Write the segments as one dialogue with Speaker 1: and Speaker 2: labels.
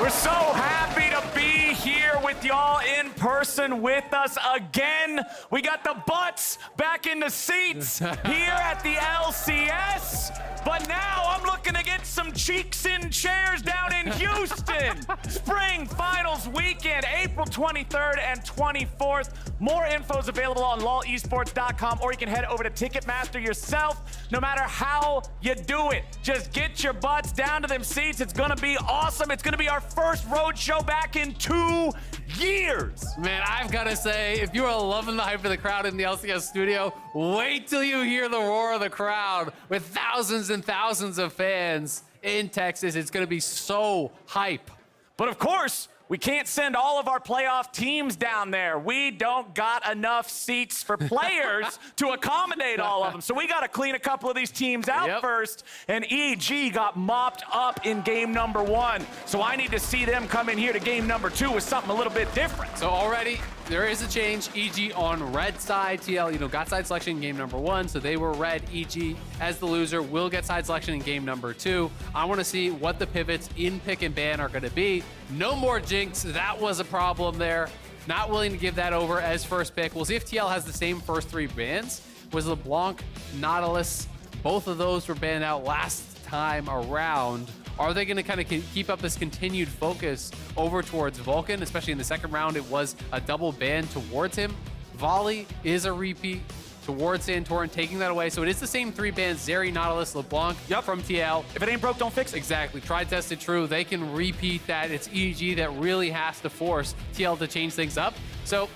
Speaker 1: We're so happy to be here with y'all in person with us again. We got the butts back in the seats here at the LCS. But now I'm looking to get some cheeks in chairs down in Houston. Spring Finals weekend, April 23rd and 24th. More info is available on lolesports.com, or you can head over to Ticketmaster yourself. No matter how you do it, just get your butts down to them seats. It's gonna be awesome. It's gonna be our first road show back in 2 years.
Speaker 2: Man, I've got to say, if you are loving the hype of the crowd in the LCS studio, wait till you hear the roar of the crowd with thousands and thousands of fans in Texas. It's going to be so hype.
Speaker 1: But of course, we can't send all of our playoff teams down there. We don't got enough seats for players to accommodate all of them. So we got to clean a couple of these teams out first. And EG got mopped up in game number 1. So I need to see them come in here to game number 2 with something a little bit different.
Speaker 2: So already there is a change. EG on red side. TL, got side selection in game number 1. So they were red. EG, as the loser, will get side selection in game number 2. I want to see what the pivots in pick and ban are going to be. No more Jinx. That was a problem there. Not willing to give that over as first pick. We'll see if TL has the same first 3 bans. Was LeBlanc, Nautilus, both of those were banned out last time around. Are they going to kind of keep up this continued focus over towards Vulcan? Especially in the second round, it was a double ban towards him. Volley is a repeat towards Santorin, taking that away. So it is the same 3 bans, Zeri, Nautilus, LeBlanc from TL.
Speaker 1: If it ain't broke, don't fix it.
Speaker 2: Exactly. Tried, tested, true. They can repeat that. It's EG that really has to force TL to change things up. So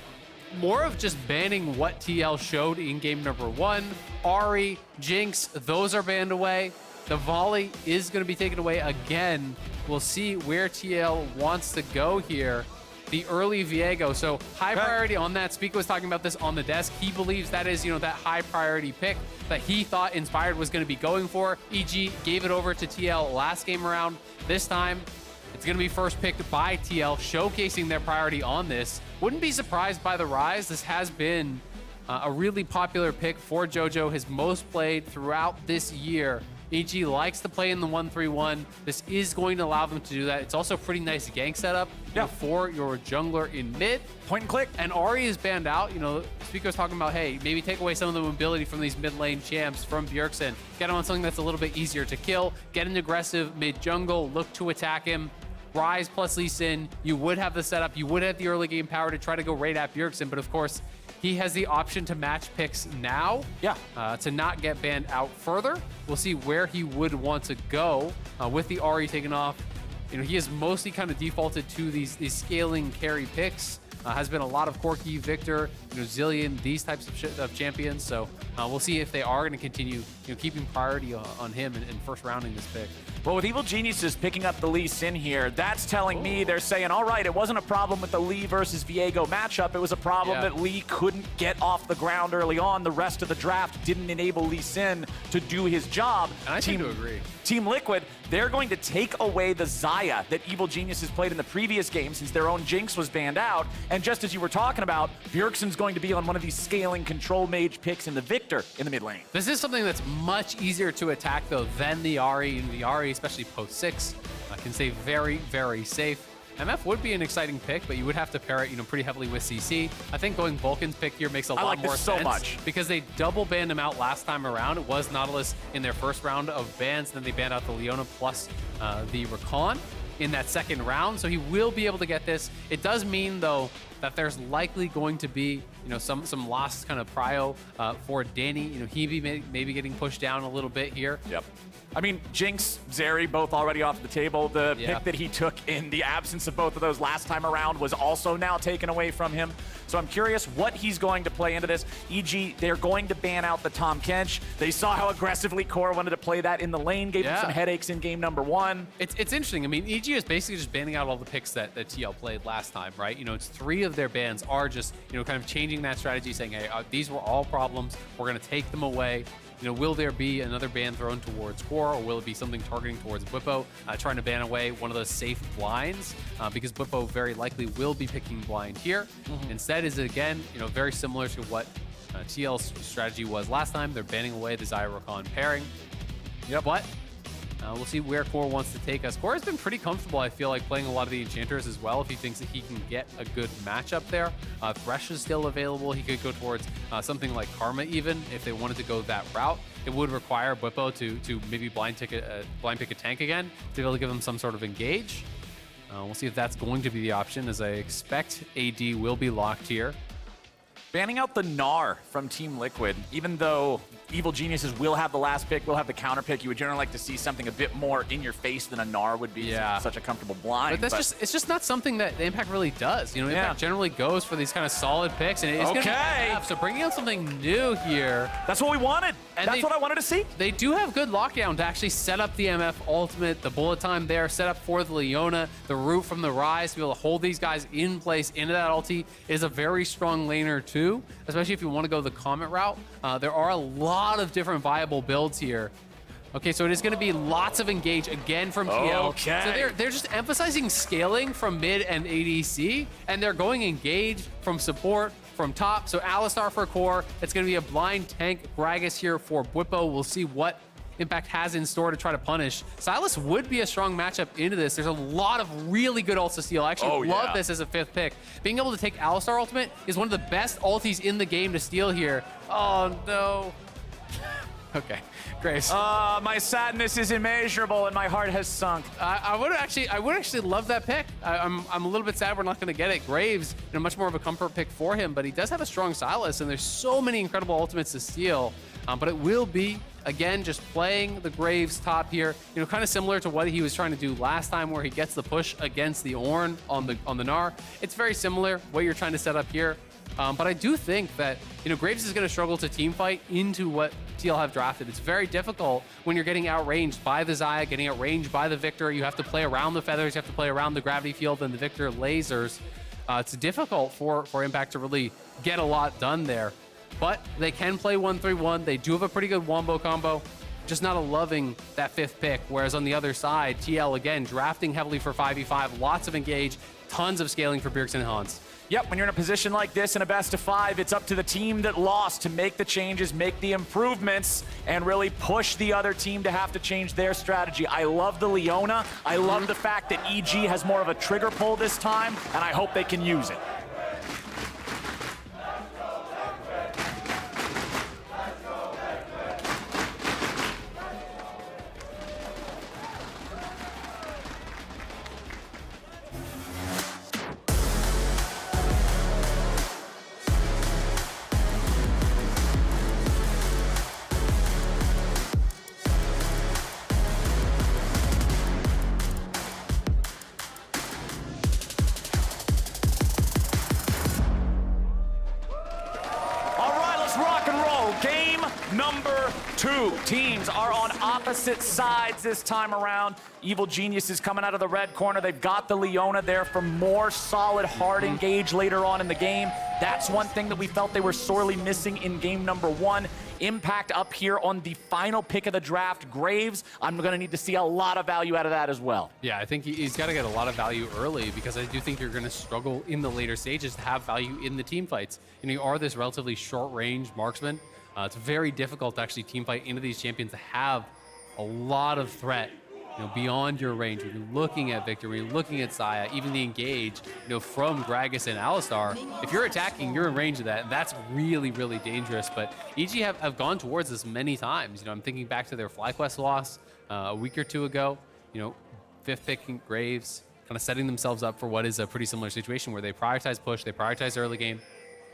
Speaker 2: more of just banning what TL showed in game number 1. Ahri, Jinx, those are banned away. The volley is going to be taken away again. We'll see where TL wants to go here. The early Viego, so high priority on that. Speaker was talking about this on the desk. He believes that is, that high priority pick that he thought Inspired was going to be going for. EG gave it over to TL last game around. This time, it's going to be first picked by TL, showcasing their priority on this. Wouldn't be surprised by the Ryze. This has been a really popular pick for JoJo, his most played throughout this year. EG likes to play in the 1-3-1. This is going to allow them to do that. It's also a pretty nice gank setup for your jungler in mid.
Speaker 1: Point and click.
Speaker 2: And Ahri is banned out. Speaker was talking about, hey, maybe take away some of the mobility from these mid lane champs from Bjergsen. Get him on something that's a little bit easier to kill. Get an aggressive mid jungle. Look to attack him. Ryze plus Lee Sin. You would have the setup. You would have the early game power to try to go right at Bjergsen. But of course, he has the option to match picks now to not get banned out further. We'll see where he would want to go with the Ahri taken off. He has mostly kind of defaulted to these scaling carry picks. Has been a lot of Corki, Viktor, Zillion, these types of champions. So we'll see if they are going to continue keeping priority on him in first rounding this pick.
Speaker 1: Well, with Evil Geniuses picking up the Lee Sin here, that's telling me they're saying, all right, it wasn't a problem with the Lee versus Viego matchup. It was a problem that Lee couldn't get off the ground early on. The rest of the draft didn't enable Lee Sin to do his job.
Speaker 2: And I tend to agree.
Speaker 1: Team Liquid, they're going to take away the Xayah that Evil Geniuses played in the previous game since their own Jinx was banned out. And just as you were talking about, Bjergsen's going to be on one of these scaling control mage picks in the Viktor in the mid lane.
Speaker 2: This is something that's much easier to attack, though, than the Ahri. And the Ahri, especially post 6, can stay very, very safe. MF would be an exciting pick, but you would have to pair it, pretty heavily with CC. I think going Vulcan's pick here makes a lot more sense.
Speaker 1: So much.
Speaker 2: Because they double banned him out last time around. It was Nautilus in their first round of bans. Then they banned out the Leona plus the Rakan in that second round. So he will be able to get this. It does mean, though, that there's likely going to be, some lost kind of prio for Danny. He be maybe getting pushed down a little bit here.
Speaker 1: Yep. I mean, Jinx, Zeri, both already off the table. The pick that he took in the absence of both of those last time around was also now taken away from him. So I'm curious what he's going to play into this. EG, they're going to ban out the Tom Kench. They saw how aggressively Core wanted to play that in the lane, gave him some headaches in game number 1.
Speaker 2: It's interesting. I mean, EG is basically just banning out all the picks that TL played last time, right? It's 3 of their bans are just, kind of changing that strategy, saying, hey, these were all problems. We're going to take them away. Will there be another ban thrown towards Core, or will it be something targeting towards Bwipo, trying to ban away one of those safe blinds? Because Bwipo very likely will be picking blind here. Instead is, again, very similar to what TL's strategy was last time. They're banning away the Xayah Rakan pairing. But We'll see where Core wants to take us. Core has been pretty comfortable, I feel like, playing a lot of the Enchanters as well if he thinks that he can get a good matchup there. Thresh is still available. He could go towards something like Karma even if they wanted to go that route. It would require Bwipo to maybe blind pick a tank again to be able to give him some sort of engage. We'll see if that's going to be the option, as I expect AD will be locked here.
Speaker 1: Banning out the Gnar from Team Liquid, even though Evil Geniuses will have the last pick, will have the counter pick, you would generally like to see something a bit more in your face than a Gnar would be.
Speaker 2: Yeah.
Speaker 1: Such a comfortable blind.
Speaker 2: But it's just not something that Impact really does. You know, Impact generally goes for these kind of solid picks, and it's going to be tough. So bringing out something new here.
Speaker 1: That's what we wanted.
Speaker 2: And
Speaker 1: that's what I wanted to see.
Speaker 2: They do have good lockdown to actually set up the MF ultimate, the bullet time there, set up for the Leona, the root from the Ryze to be able to hold these guys in place into that ulti is a very strong laner too, especially if you want to go the Comet route. There are a lot of different viable builds here. Okay, so it is going to be lots of engage again from TL.
Speaker 1: Okay.
Speaker 2: So they're just emphasizing scaling from mid and ADC, and they're going engage from support, from top. So Alistar for core. It's going to be a blind tank Gragas here for Bwipo. We'll see what Impact has in store to try to punish. Sylas would be a strong matchup into this. There's a lot of really good ults to steal. I actually love this as a 5th pick. Being able to take Alistar ultimate is one of the best ultis in the game to steal here. Oh, no. Okay, Graves.
Speaker 1: My sadness is immeasurable and my heart has sunk.
Speaker 2: I would actually love that pick. I'm a little bit sad we're not going to get it. Graves, much more of a comfort pick for him, but he does have a strong Sylas, and there's so many incredible ultimates to steal. But it will be, again, just playing the Graves top here, kind of similar to what he was trying to do last time, where he gets the push against the Ornn on the Gnar. It's very similar what you're trying to set up here. But I do think that, Graves is going to struggle to team fight into what TL have drafted. It's very difficult when you're getting outranged by the Xayah, getting outranged by the Viktor. You have to play around the feathers, you have to play around the gravity field and the Viktor lasers. It's difficult for Impact to really get a lot done there. But they can play 1-3-1. They do have a pretty good wombo combo. Just not loving that 5th pick. Whereas on the other side, TL, again, drafting heavily for 5v5, lots of engage, tons of scaling for Bjergsen and Hans.
Speaker 1: Yep, when you're in a position like this in a best of 5, it's up to the team that lost to make the changes, make the improvements, and really push the other team to have to change their strategy. I love the Leona. I love the fact that EG has more of a trigger pull this time, and I hope they can use it. Number 2. Teams are on opposite sides this time around. Evil Geniuses coming out of the red corner. They've got the Leona there for more solid, hard engage later on in the game. That's one thing that we felt they were sorely missing in game number 1. Impact up here on the final pick of the draft, Graves. I'm going to need to see a lot of value out of that as well.
Speaker 2: Yeah, I think he's got to get a lot of value early, because I do think you're going to struggle in the later stages to have value in the team fights. You are this relatively short-range marksman. It's very difficult to actually team fight into these champions to have a lot of threat, beyond your range. When you're looking at Viktor, when you're looking at Xayah, even the engage, from Gragas and Alistar, if you're attacking, you're in range of that, and that's really, really dangerous. But EG have gone towards this many times. I'm thinking back to their FlyQuest loss a week or 2 ago. 5th picking Graves, kind of setting themselves up for what is a pretty similar situation where they prioritize push, they prioritize early game.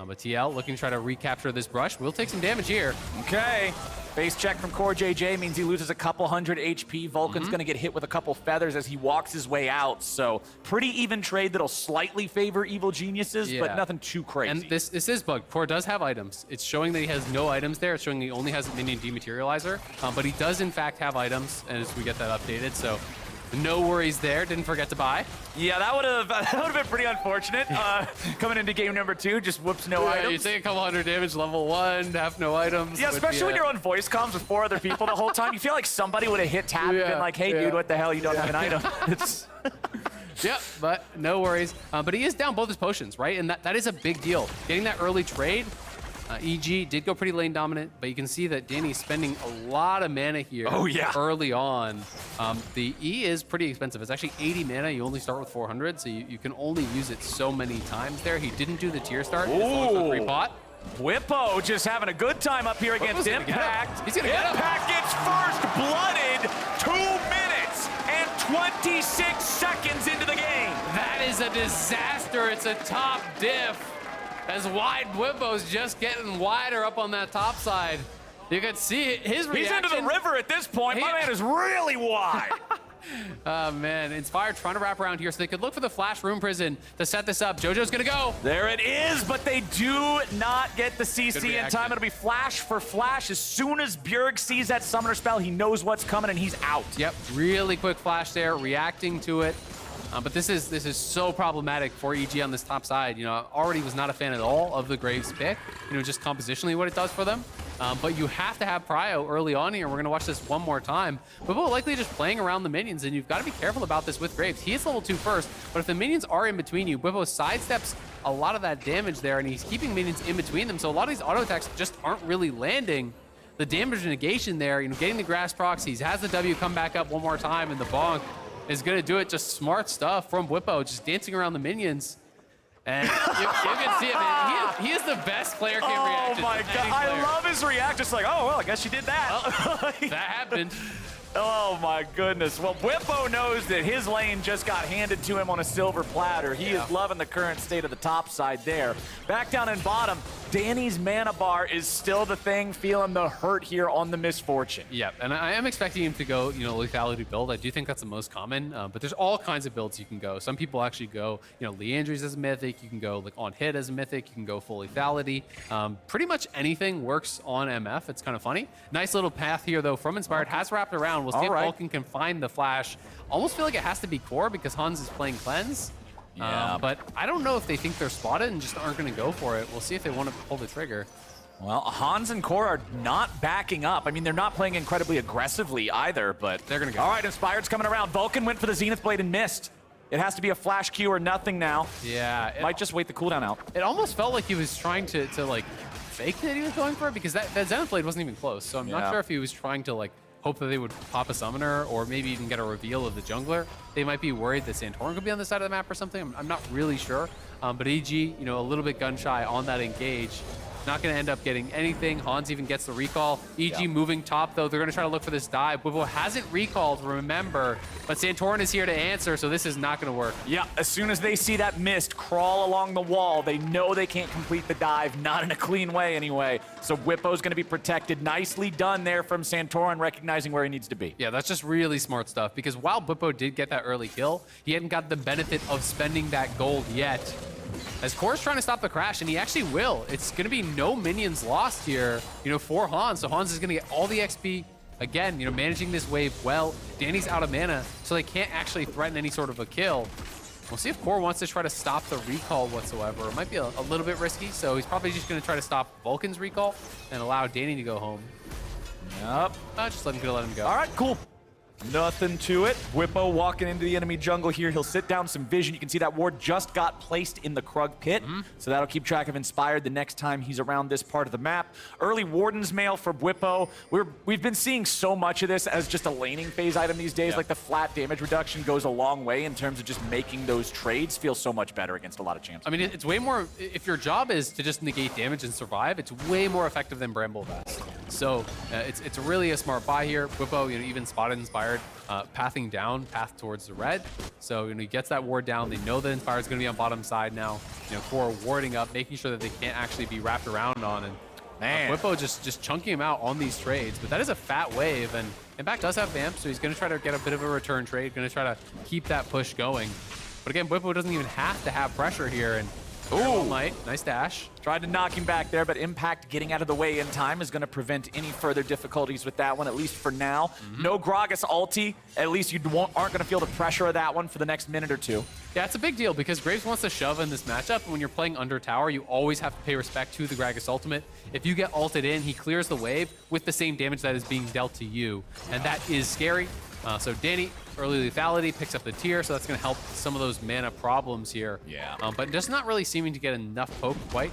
Speaker 2: But TL looking to try to recapture this brush. We'll take some damage here.
Speaker 1: Okay. Base check from CoreJJ means he loses a couple hundred HP. Vulcan's going to get hit with a couple feathers as he walks his way out. So pretty even trade that'll slightly favor Evil Geniuses, but nothing too crazy.
Speaker 2: And this is bugged. Core does have items. It's showing that he has no items there. It's showing he only has a minion dematerializer. But he does, in fact, have items as we get that updated. So no worries there. Didn't forget to buy.
Speaker 1: Yeah, that would have been pretty unfortunate. Coming into game number 2, just whoops, no items.
Speaker 2: You take a couple hundred damage, level 1, have no items.
Speaker 1: Yeah, especially when you're on voice comms with 4 other people the whole time. You feel like somebody would have hit tab and been like, hey, dude, what the hell? You don't have an item.
Speaker 2: Yep, but no worries. But he is down both his potions, right? And that is a big deal. Getting that early trade, EG did go pretty lane dominant, but you can see that Danny's spending a lot of mana here early on. The E is pretty expensive. It's actually 80 mana. You only start with 400, so you can only use it so many times there. He didn't do the tier start. Free pot.
Speaker 1: Bwipo just having a good time up here against Impact.
Speaker 2: He's gonna get him.
Speaker 1: Impact gets first blooded 2 minutes and 26 seconds into the game.
Speaker 2: That is a disaster. It's a top diff. As wide Bwipo's just getting wider up on that top side. You can see his reaction.
Speaker 1: He's into the river at this point. My man is really wide.
Speaker 2: Oh, man. Inspired trying to wrap around here so they could look for the Flash Room Prison to set this up. JoJo's going to go.
Speaker 1: There it is, but they do not get the CC in time. It'll be flash for flash. As soon as Bjerg sees that summoner spell, he knows what's coming, and he's out.
Speaker 2: Yep, really quick flash there, reacting to it. But this is so problematic for EG on this top side. You know, already was not a fan at all of the Graves pick, you know, just compositionally what it does for them. But you have to have prio early on here. We're going to watch this one more time. Bwipo likely just playing around the minions, and you've got to be careful about this with Graves. He is level 2 first, but if the minions are in between you, Bwipo sidesteps a lot of that damage there, and he's keeping minions in between them. So a lot of these auto attacks just aren't really landing. The damage negation there, you know, getting the grass proxies, has the W come back up one more time, and the bonk is going to do it. Just smart stuff from Bwipo, just dancing around the minions. And you can see it, man. He is the best player cam reaction.
Speaker 1: Oh my God, I love his reaction. Just like, oh, well, I guess you did that.
Speaker 2: That happened.
Speaker 1: Oh my goodness. Well, Bwipo knows that his lane just got handed to him on a silver platter. He is loving the current state of the top side there. Back down in bottom, Danny's mana bar is still the thing, feeling the hurt here on the misfortune.
Speaker 2: Yep, and I am expecting him to go, you know, lethality build. I do think that's the most common, but there's all kinds of builds you can go. Some people actually go, you know, Leandry's as a mythic. You can go like on hit as a mythic. You can go full lethality. Pretty much anything works on MF. It's kind of funny. Nice little path here though from Inspired. Has wrapped around. We'll see if Vulcan can find the flash. Almost feel like it has to be core because Hans is playing cleanse.
Speaker 1: Yeah.
Speaker 2: But I don't know if they think they're spotted and just aren't going to go for it. We'll see if they want to pull the trigger.
Speaker 1: Well, Hans and Core are not backing up. I mean, they're not playing incredibly aggressively either, but
Speaker 2: they're going to go.
Speaker 1: All right, Inspired's coming around. Vulcan went for the Zenith Blade and missed. It has to be a flash Q or nothing now.
Speaker 2: Yeah.
Speaker 1: Might just wait the cooldown out.
Speaker 2: It almost felt like he was trying to like fake that he was going for it because that Zenith Blade wasn't even close. So I'm not sure if he was trying to like hope that they would pop a summoner or maybe even get a reveal of the jungler. They might be worried that Santorin could be on the side of the map or something. I'm not really sure. But EG, you know, a little bit gun shy on that engage. Not going to end up getting anything. Hans even gets the recall. EG moving top, though. They're going to try to look for this dive. Bwipo hasn't recalled, remember, but Santorin is here to answer, so this is not going to work.
Speaker 1: Yeah, as soon as they see that mist crawl along the wall, they know they can't complete the dive, not in a clean way anyway. So Bwipo's going to be protected. Nicely done there from Santorin, recognizing where he needs to be.
Speaker 2: Yeah, that's just really smart stuff, because while Bwipo did get that early kill, he hadn't got the benefit of spending that gold yet. As Core's trying to stop the crash, and he actually will. It's going to be no minions lost here, you know, for Hans. So Hans is going to get all the XP. Again, you know, managing this wave well. Danny's out of mana, so they can't actually threaten any sort of a kill. We'll see if Core wants to try to stop the recall whatsoever. It might be a little bit risky, so he's probably just going to try to stop Vulcan's recall and allow Danny to go home.
Speaker 1: Yep.
Speaker 2: Just let him go.
Speaker 1: All right, cool. Nothing to it. Bwipo walking into the enemy jungle here. He'll sit down some vision. You can see that ward just got placed in the Krug pit. So that'll keep track of Inspired the next time he's around this part of the map. Early Warden's Mail for Bwipo. We've been seeing so much of this as just a laning phase item these days. Like the flat damage reduction goes a long way in terms of just making those trades feel so much better against a lot of champs.
Speaker 2: I mean, it's way more, if your job is to just negate damage and survive, it's way more effective than Bramble Vest. So it's really a smart buy here. Bwipo, you know, even spotted Inspired, pathing down, path towards the red. So, you know, he gets that ward down. They know that Inspired's going to be on bottom side now. You know, Core warding up, making sure that they can't actually be wrapped around on. And Bwipo just chunking him out on these trades. But that is a fat wave, and Impact does have Vamp, so he's going to try to get a bit of a return trade, going to try to keep that push going. But again, Bwipo doesn't even have to have pressure here, and ooh, nice dash.
Speaker 1: Tried to knock him back there, but Impact getting out of the way in time is going to prevent any further difficulties with that one, at least for now. No Gragas ulti. At least you aren't going to feel the pressure of that one for the next minute or two.
Speaker 2: Yeah, it's a big deal because Graves wants to shove in this matchup. When you're playing under tower, you always have to pay respect to the Gragas ultimate. If you get ulted in, he clears the wave with the same damage that is being dealt to you, and that is scary. So Danny, early lethality, picks up the tier, so that's going to help some of those mana problems here.
Speaker 1: Yeah.
Speaker 2: But just not really seeming to get enough poke quite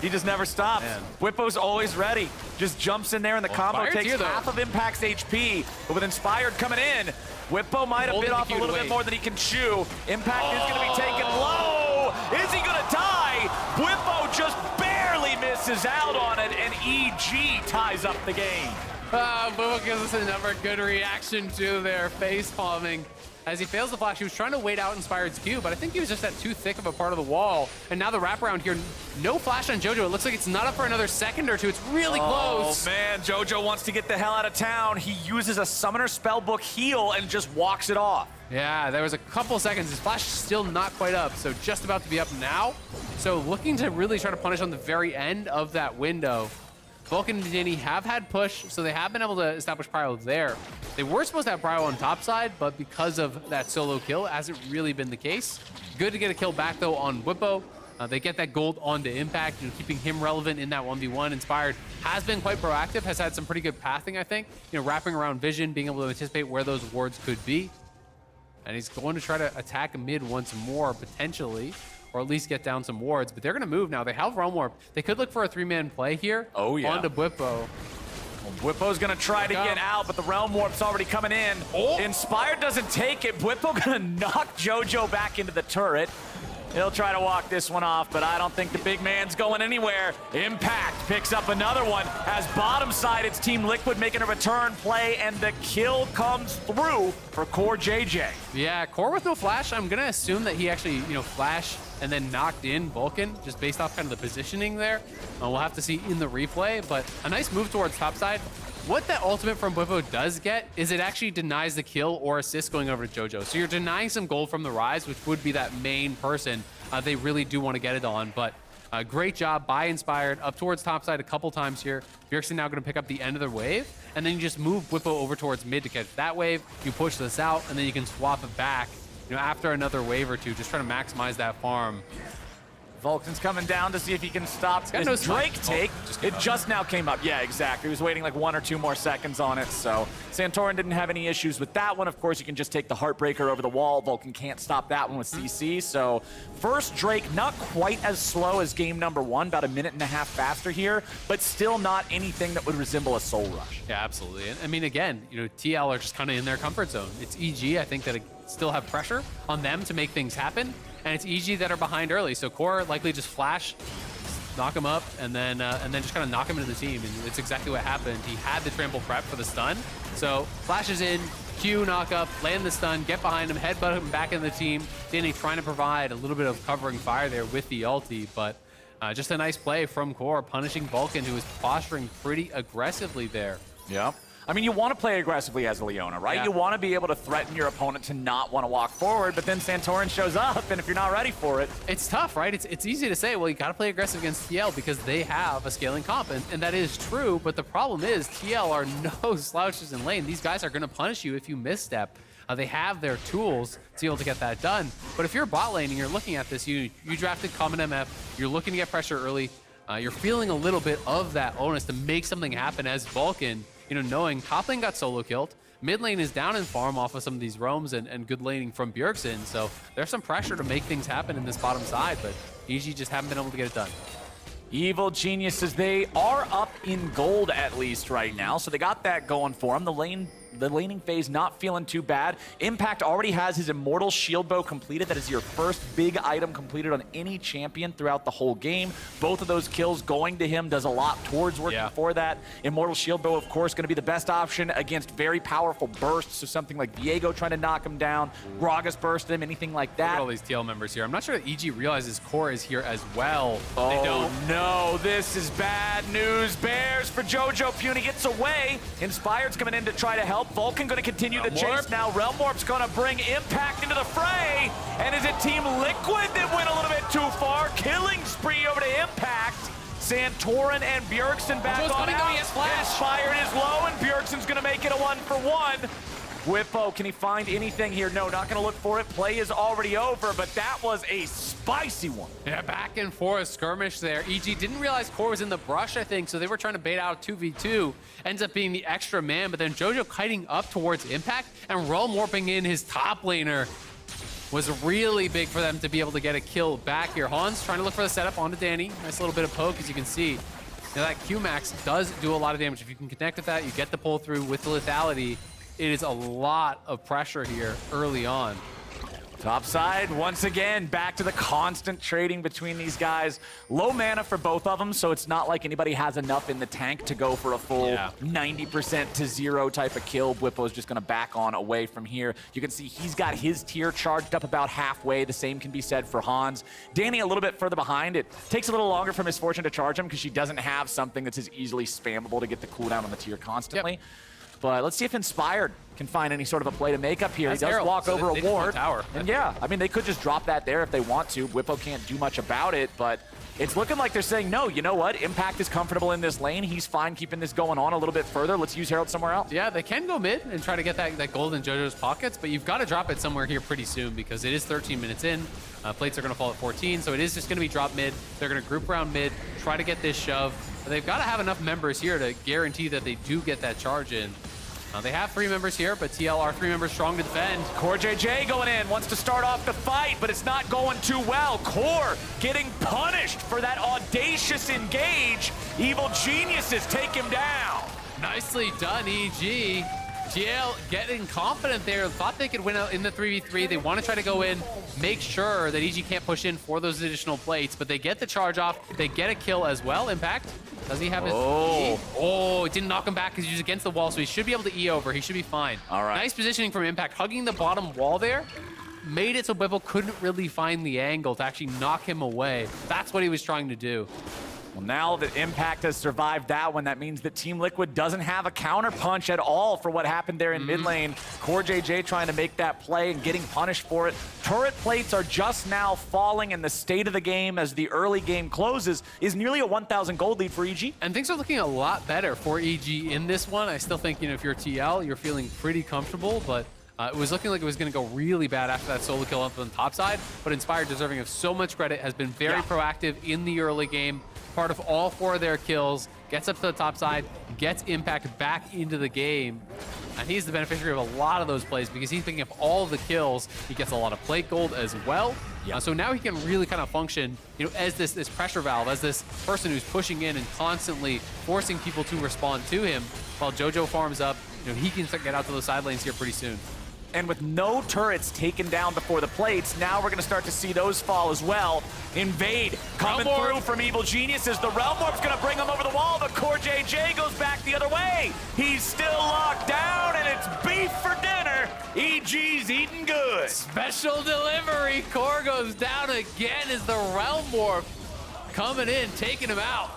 Speaker 1: He just never stops.
Speaker 2: Man.
Speaker 1: Bwipo's always ready. Just jumps in there and the combo
Speaker 2: Inspired's
Speaker 1: takes
Speaker 2: here, though.
Speaker 1: half of Impact's HP. But with Inspired coming in, Bwipo might have
Speaker 2: Holding
Speaker 1: bit
Speaker 2: the
Speaker 1: off a
Speaker 2: Q to
Speaker 1: little bit
Speaker 2: wait.
Speaker 1: more than he can chew. Impact is going to be taken low. Is he going to die? Bwipo just barely misses out on it, and EG ties up the game.
Speaker 2: Bwipo gives us another good reaction to their face palming. As he fails the flash, he was trying to wait out Inspired's Q, but I think he was just at too thick of a part of the wall. And now the wraparound here, no flash on JoJo. It looks like it's not up for another second or two. It's really close.
Speaker 1: Oh man, JoJo wants to get the hell out of town. He uses a Summoner Spellbook heal and just walks it off.
Speaker 2: Yeah, there was a couple seconds. His flash is still not quite up, so just about to be up now. So looking to really try to punish on the very end of that window. Vulcan and Danny have had push, so they have been able to establish Prio there. They were supposed to have Prio on top side, but because of that solo kill, it hasn't really been the case. Good to get a kill back, though, on Bwipo. They get that gold onto Impact, keeping him relevant in that 1v1. Inspired has been quite proactive, has had some pretty good pathing, I think. Wrapping around vision, being able to anticipate where those wards could be. And he's going to try to attack mid once more, potentially, or at least get down some wards. But they're going to move now. They have Realm Warp. They could look for a 3-man play here.
Speaker 1: Oh, yeah.
Speaker 2: Onto Bwipo.
Speaker 1: Well, Bwipo's going to try to get out, but the Realm Warp's already coming in.
Speaker 2: Oh.
Speaker 1: Inspired doesn't take it. Bwipo going to knock JoJo back into the turret. He'll try to walk this one off, but I don't think the big man's going anywhere. Impact picks up another one. As bottom side, it's Team Liquid making a return play, and the kill comes through for CoreJJ.
Speaker 2: Yeah, Core with no flash. I'm going to assume that he actually, flashed and then knocked in Vulcan, just based off kind of the positioning there. We'll have to see in the replay, but a nice move towards top side. What that ultimate from Bwipo does get is it actually denies the kill or assist going over to JoJo. So you're denying some gold from the Ryze, which would be that main person they really do want to get it on. But great job by Inspired up towards top side a couple times here. Bjergsen now going to pick up the end of the wave, and then you just move Bwipo over towards mid to catch that wave. You push this out, and then you can swap it back after another wave or two, just trying to maximize that farm.
Speaker 1: Vulcan's coming down to see if he can stop
Speaker 2: got
Speaker 1: this
Speaker 2: no
Speaker 1: Drake
Speaker 2: spike.
Speaker 1: take.
Speaker 2: Oh,
Speaker 1: It just now came up. Yeah, exactly. He was waiting like 1 or 2 more seconds on it. So Santorin didn't have any issues with that one. Of course, you can just take the Heartbreaker over the wall. Vulcan can't stop that one with CC. So first Drake, not quite as slow as game number 1, about 1.5 minutes faster here, but still not anything that would resemble a Soul Rush.
Speaker 2: Yeah, absolutely. And I mean, again, TL are just kind of in their comfort zone. It's EG, I think, that it still have pressure on them to make things happen. And it's EG that are behind early, so Core likely just flash, knock him up, and then just kind of knock him into the team. And it's exactly what happened. He had the trample prep for the stun, so flashes in, Q knock up, land the stun, get behind him, headbutt him back in the team. Danny trying to provide a little bit of covering fire there with the ulti, but just a nice play from Core, punishing Vulcan, who was posturing pretty aggressively there.
Speaker 1: Yeah. I mean, you want to play aggressively as a Leona, right?
Speaker 2: Yeah.
Speaker 1: You want to be able to threaten your opponent to not want to walk forward, but then Santorin shows up, and if you're not ready for it...
Speaker 2: It's tough, right? It's easy to say, well, you got to play aggressive against TL because they have a scaling comp, and that is true, but the problem is TL are no slouches in lane. These guys are going to punish you if you misstep. They have their tools to be able to get that done. But if you're bot lane and you're looking at this, you drafted common MF, you're looking to get pressure early, you're feeling a little bit of that onus to make something happen as Vulcan, knowing top lane got solo killed, mid lane is down in farm off of some of these roams and good laning from Bjergsen, so there's some pressure to make things happen in this bottom side, but EG just haven't been able to get it done.
Speaker 1: Evil Geniuses, they are up in gold at least right now, so they got that going for them. The laning phase not feeling too bad. Impact already has his Immortal Shield Bow completed. That is your first big item completed on any champion throughout the whole game. Both of those kills going to him does a lot towards working for that. Immortal Shield Bow, of course, going to be the best option against very powerful bursts, so something like Viego trying to knock him down, Gragas burst him, anything like that.
Speaker 2: Look at all these TL members here. I'm not sure that EG realizes Core is here as well.
Speaker 1: Oh,
Speaker 2: they don't.
Speaker 1: No, this is bad news. Bears for jojopyun. He gets away. Inspired's coming in to try to help. Vulcan going to continue the chase now. Realm Warp's going to bring Impact into the fray. And is it Team Liquid that went a little bit too far? Killing spree over to Impact. Santorin and Bjergsen back on out. Inspired is low, and Bjergsen's going to make it a 1-for-1. Bwipo, can he find anything here? No, not going to look for it. Play is already over, but that was a spicy one.
Speaker 2: Yeah, back and forth skirmish there. EG didn't realize Core was in the brush, I think, so they were trying to bait out 2v2. Ends up being the extra man, but then JoJo kiting up towards Impact and Realm Warping in his top laner. was really big for them to be able to get a kill back here. Hans trying to look for the setup onto Danny. Nice little bit of poke, as you can see. Now that Q-Max does do a lot of damage. If you can connect with that, you get the pull through with the lethality. It is a lot of pressure here early on.
Speaker 1: Top side, once again, back to the constant trading between these guys. Low mana for both of them, so it's not like anybody has enough in the tank to go for a full 90% to 0 type of kill. Bwipo's just gonna back on away from here. You can see he's got his tier charged up about halfway. The same can be said for Hans. Danny a little bit further behind. It takes a little longer for Miss Fortune to charge him because she doesn't have something that's as easily spammable to get the cooldown on the tier constantly.
Speaker 2: Yep.
Speaker 1: But let's see if Inspired can find any sort of a play to make up here. He does walk over a ward.
Speaker 2: Tower.
Speaker 1: And yeah, I mean, they could just drop that there if they want to. Bwipo can't do much about it, but it's looking like they're saying, no, you know what? Impact is comfortable in this lane. He's fine keeping this going on a little bit further. Let's use Herald somewhere else.
Speaker 2: Yeah, they can go mid and try to get that gold in JoJo's pockets, but you've got to drop it somewhere here pretty soon because it is 13 minutes in. Plates are going to fall at 14, so it is just going to be drop mid. They're going to group around mid, try to get this shove. But they've got to have enough members here to guarantee that they do get that charge in. They have 3 members here, but TL are 3 members strong to defend.
Speaker 1: CoreJJ going in, wants to start off the fight, but it's not going too well. Core getting punished for that audacious engage. Evil geniuses take him down.
Speaker 2: Nicely done, EG. TL getting confident there, thought they could win out in the 3v3. They want to try to go in, make sure that EG can't push in for those additional plates, but they get the charge off. They get a kill as well. Impact. Does he have his E? Oh, it didn't knock him back because he was against the wall, so he should be able to E over. He should be fine.
Speaker 1: All right.
Speaker 2: Nice positioning from Impact. Hugging the bottom wall there made it so Bwipo couldn't really find the angle to actually knock him away. That's what he was trying to do.
Speaker 1: Well, now that Impact has survived that one, that means that Team Liquid doesn't have a counter punch at all for what happened there in mid lane. CoreJJ trying to make that play and getting punished for it. Turret plates are just now falling, and the state of the game as the early game closes is nearly a 1,000 gold lead for EG.
Speaker 2: And things are looking a lot better for EG in this one. I still think, if you're TL, you're feeling pretty comfortable, but it was looking like it was going to go really bad after that solo kill on the top side. But Inspired, deserving of so much credit, has been very proactive in the early game. Part of all 4 of their kills, gets up to the top side, gets Impact back into the game. And he's the beneficiary of a lot of those plays because he's picking up all the kills. He gets a lot of plate gold as well. So now he can really kind of function, as this pressure valve, as this person who's pushing in and constantly forcing people to respond to him while JoJo farms up. He can get out to those side lanes here pretty soon.
Speaker 1: And with no turrets taken down before the plates, now we're going to start to see those fall as well. Invade coming through from Evil Geniuses. The Realm Warp's going to bring him over the wall, but CoreJJ goes back the other way. He's still locked down, and it's beef for dinner. EG's eating good.
Speaker 2: Special delivery. Core goes down again as the Realm Warp coming in, taking him out.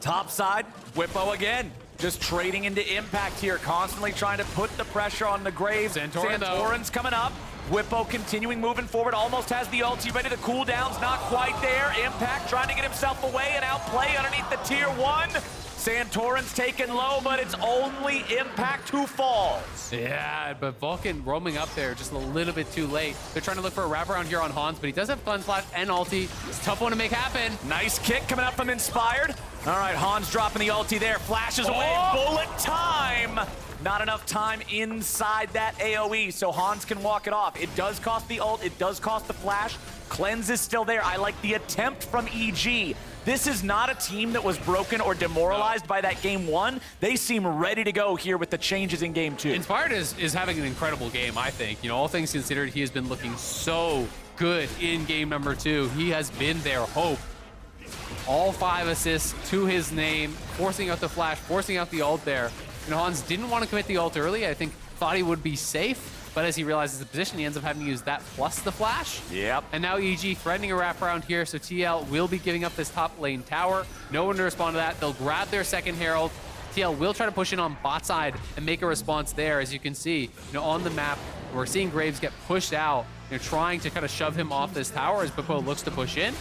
Speaker 1: Top side, Bwipo again. Just trading into Impact here, constantly trying to put the pressure on the Graves. Santorin's coming up. Bwipo continuing moving forward, almost has the ulti ready. The cooldown's not quite there. Impact trying to get himself away and outplay underneath the tier 1. Santorin's taken low, but it's only Impact who falls.
Speaker 2: Yeah, but Vulcan roaming up there just a little bit too late. They're trying to look for a wraparound here on Hans, but he does have Cleanse Flash and ulti. It's a tough one to make happen.
Speaker 1: Nice kick coming up from Inspired. All right, Hans dropping the ulti there. Flashes away. Bullet time. Not enough time inside that AoE, so Hans can walk it off. It does cost the ult. It does cost the flash. Cleanse is still there. I like the attempt from EG. This is not a team that was broken or demoralized by that game 1. They seem ready to go here with the changes in game 2.
Speaker 2: Inspired is having an incredible game, I think. All things considered, he has been looking so good in game number 2. He has been their hope. All 5 assists to his name, forcing out the flash, forcing out the ult there. Hans didn't want to commit the ult early. I think thought he would be safe. But as he realizes the position, he ends up having to use that plus the flash.
Speaker 1: Yep.
Speaker 2: And now EG threatening a wraparound here, so TL will be giving up this top lane tower. No one to respond to that. They'll grab their second Herald. TL will try to push in on bot side and make a response there. As you can see, on the map, we're seeing Graves get pushed out. They're trying to kind of shove him off this tower as Bwipo looks to push in.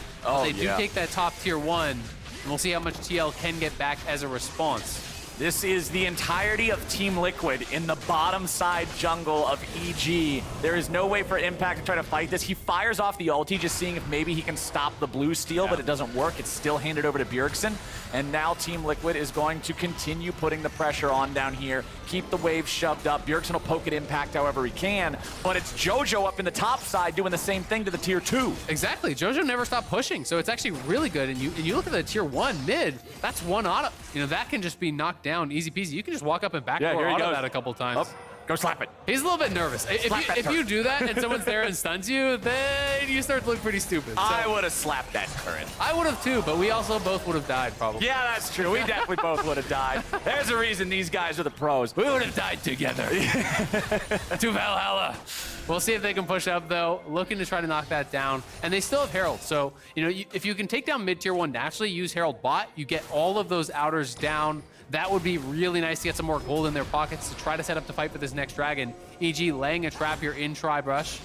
Speaker 2: They do take that top tier 1, and we'll see how much TL can get back as a response.
Speaker 1: This is the entirety of Team Liquid in the bottom side jungle of EG. There is no way for Impact to try to fight this. He fires off the ulti, just seeing if maybe he can stop the blue steal, but it doesn't work. It's still handed over to Bjergsen. And now Team Liquid is going to continue putting the pressure on down here, keep the wave shoved up. Bjergsen will poke at Impact however he can, but it's JoJo up in the top side doing the same thing to the tier 2.
Speaker 2: Exactly. JoJo never stopped pushing, so it's actually really good. And you look at the tier 1 mid, that's one auto. You know, that can just be knocked down easy peasy. You can just walk up and backdoor auto that a couple times.
Speaker 1: Go slap it.
Speaker 2: He's a little bit nervous. If you do that and someone's there and stuns you, then you start to look pretty stupid. So,
Speaker 1: I would have slapped that current.
Speaker 2: I would have too, but we also both would have died probably.
Speaker 1: Yeah, that's true. We definitely both would have died. There's a reason these guys are the pros. We would have died together.
Speaker 2: To Valhalla. We'll see if they can push up though, looking to try to knock that down. And they still have Herald. So, you know, if you can take down mid tier 1 naturally, use Herald bot, you get all of those outers down. That would be really nice to get some more gold in their pockets to try to set up the fight for this next dragon. EG laying a trap here in Tri-Brush.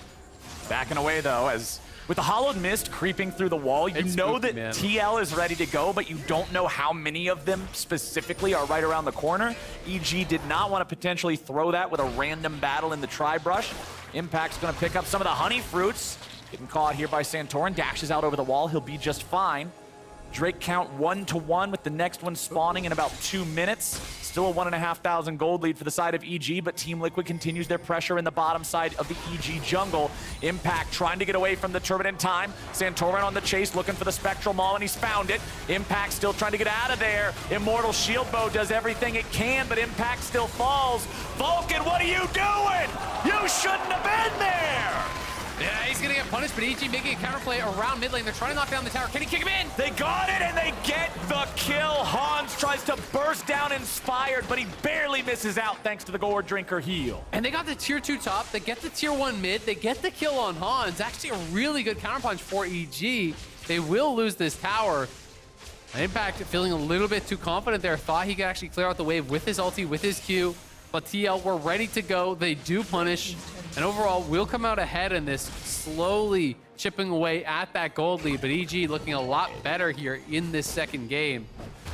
Speaker 1: Backing away though, as with the Hollowed Mist creeping through the wall, you know that TL is ready to go, but you don't know how many of them specifically are right around the corner. EG did not want to potentially throw that with a random battle in the Tri-Brush. Impact's going to pick up some of the honey fruits. Getting caught here by Santorin, dashes out over the wall. He'll be just fine. Drake count 1-1 with the next one spawning in about 2 minutes. Still a 1,500 gold lead for the side of EG, but Team Liquid continues their pressure in the bottom side of the EG jungle. Impact trying to get away from the turret in time. Santorin on the chase looking for the Spectral Maul, and he's found it. Impact still trying to get out of there. Immortal Shield Bow does everything it can, but Impact still falls. Vulcan, what are you doing? You shouldn't have been there!
Speaker 2: Yeah, he's gonna get punished, but EG making a counterplay around mid lane. They're trying to knock down the tower. Can he kick him in?
Speaker 1: They got it, and they get the kill. Hans tries to burst down Inspired, but he barely misses out thanks to the Gore Drinker heal.
Speaker 2: And they got the tier 2 top. They get the tier 1 mid. They get the kill on Hans. Actually a really good counterpunch for EG. They will lose this tower. Impact feeling a little bit too confident there. Thought he could actually clear out the wave with his ulti, with his Q. But TL were ready to go. They do punish. And overall, we'll come out ahead in this, slowly chipping away at that gold lead. But EG looking a lot better here in this second game.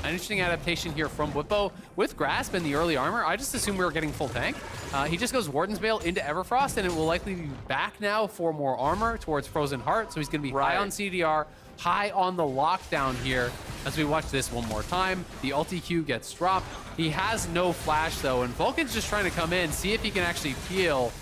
Speaker 2: An interesting adaptation here from Bwipo. With Grasp and the early armor, I just assumed we were getting full tank. He just goes Warden's Veil into Everfrost, and it will likely be back now for more armor towards Frozen Heart. So he's going to be high on CDR, high on the lockdown here. As we watch this one more time, the ulti Q gets dropped. He has no flash though, and Vulcan's just trying to come in, see if he can actually peel.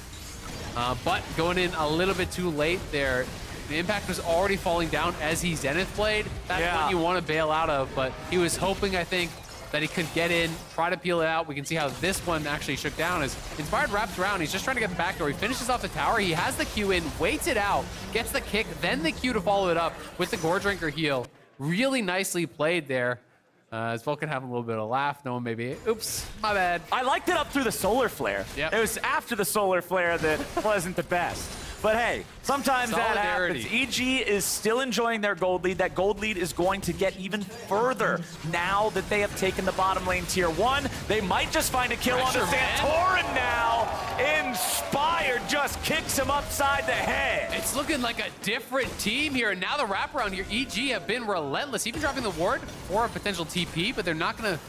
Speaker 2: But going in a little bit too late there. The Impact was already falling down as he Zenith played. That's what you want to bail out of, but he was hoping, I think, that he could get in, try to peel it out. We can see how this one actually shook down as Inspired wraps around. He's just trying to get the back door. He finishes off the tower. He has the Q in, waits it out, gets the kick, then the Q to follow it up with the Gore Drinker heal. Really nicely played there. As Vulcan having a little bit of a laugh, knowing maybe, oops, my bad.
Speaker 1: I liked it up through the Solar Flare. It was after the Solar Flare that wasn't the best. But hey, sometimes that happens. EG is still enjoying their gold lead. That gold lead is going to get even further now that they have taken the bottom lane tier 1. They might just find a kill on the Santorin now. Inspired just kicks him upside the head.
Speaker 2: It's looking like a different team here. And now the wraparound here, EG have been relentless, even dropping the ward for a potential TP, but they're not going to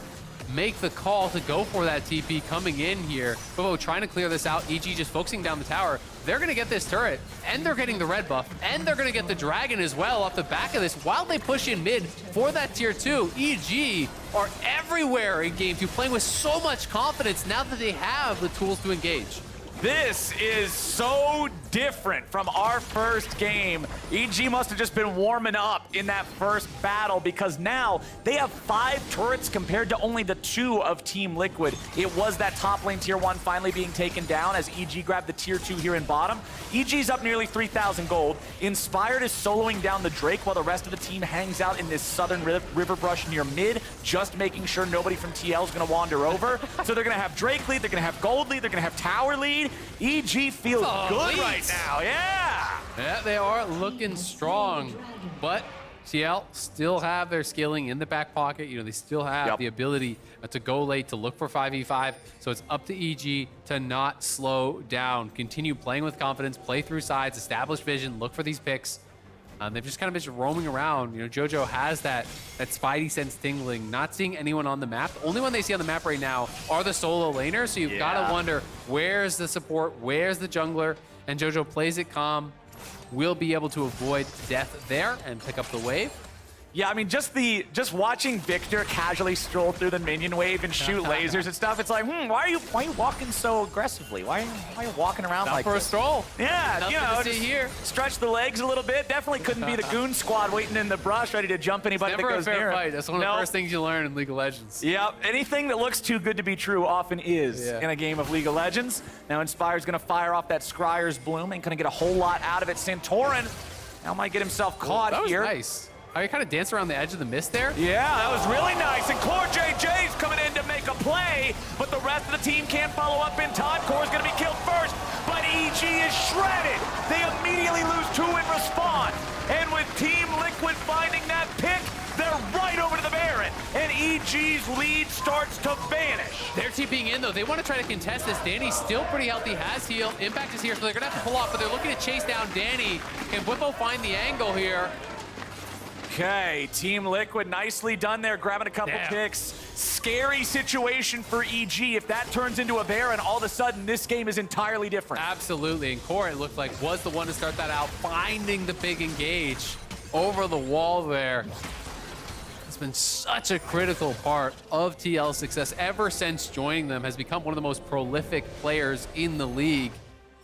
Speaker 2: make the call to go for that TP coming in here. Bwipo trying to clear this out. EG just focusing down the tower. They're going to get this turret, and they're getting the red buff, and they're going to get the dragon as well off the back of this while they push in mid for that tier 2. EG are everywhere in game 2, playing with so much confidence now that they have the tools to engage.
Speaker 1: This is so different from our first game. EG must have just been warming up in that first battle because now they have 5 turrets compared to only the 2 of Team Liquid. It was that top lane tier 1 finally being taken down as EG grabbed the tier 2 here in bottom. EG's up nearly 3,000 gold. Inspired is soloing down the Drake while the rest of the team hangs out in this southern river brush near mid, just making sure nobody from TL is going to wander over. So they're going to have Drake lead, they're going to have gold lead, they're going to have tower lead. EG feels good right now,
Speaker 2: Yeah, they are looking strong, but TL still have their skilling in the back pocket. You know, they still have the ability to go late, to look for 5v5. So it's up to EG to not slow down. Continue playing with confidence, play through sides, establish vision, look for these picks. They've just kind of been just roaming around. You know, JoJo has that spidey sense tingling, not seeing anyone on the map. The only one they see on the map right now are the solo laners, so you've got to wonder, where's the support, where's the jungler? And JoJo plays it calm, will be able to avoid death there and pick up the wave.
Speaker 1: Yeah, I mean, just watching Viktor casually stroll through the minion wave and shoot lasers and stuff, it's like, why are you walking so aggressively? Why are you walking around like
Speaker 2: for
Speaker 1: this?
Speaker 2: a stroll.
Speaker 1: Yeah,
Speaker 2: Nothing
Speaker 1: you know,
Speaker 2: to see here.
Speaker 1: Stretch the legs a little bit. Definitely couldn't be the goon squad waiting in the brush, ready to jump anybody that goes
Speaker 2: Never a fair
Speaker 1: near.
Speaker 2: fight. That's one of the first things you learn in League of Legends.
Speaker 1: Yep, anything that looks too good to be true often is in a game of League of Legends. Now Inspire's gonna fire off that Scryer's Bloom, ain't gonna get a whole lot out of it. Santorin now might get himself caught
Speaker 2: that was
Speaker 1: here.
Speaker 2: Nice. Are you kind of dancing around the edge of the mist there?
Speaker 1: Yeah, that was really nice. And CoreJJ's coming in to make a play, but the rest of the team can't follow up in time. Core's gonna be killed first, but EG is shredded. They immediately lose 2 in response. And with Team Liquid finding that pick, they're right over to the Baron. And EG's lead starts to vanish.
Speaker 2: They're TPing in though. They want to try to contest this. Danny's still pretty healthy, has heal. Impact is here, so they're gonna have to pull off, but they're looking to chase down Danny. Can Bwipo find the angle here?
Speaker 1: Okay, Team Liquid nicely done there, grabbing a couple picks. Scary situation for EG. If that turns into a Baron, all of a sudden this game is entirely different.
Speaker 2: Absolutely, and Core, it looked like, was the one to start that out, finding the big engage over the wall there. It's been such a critical part of TL's success ever since joining them, has become one of the most prolific players in the league.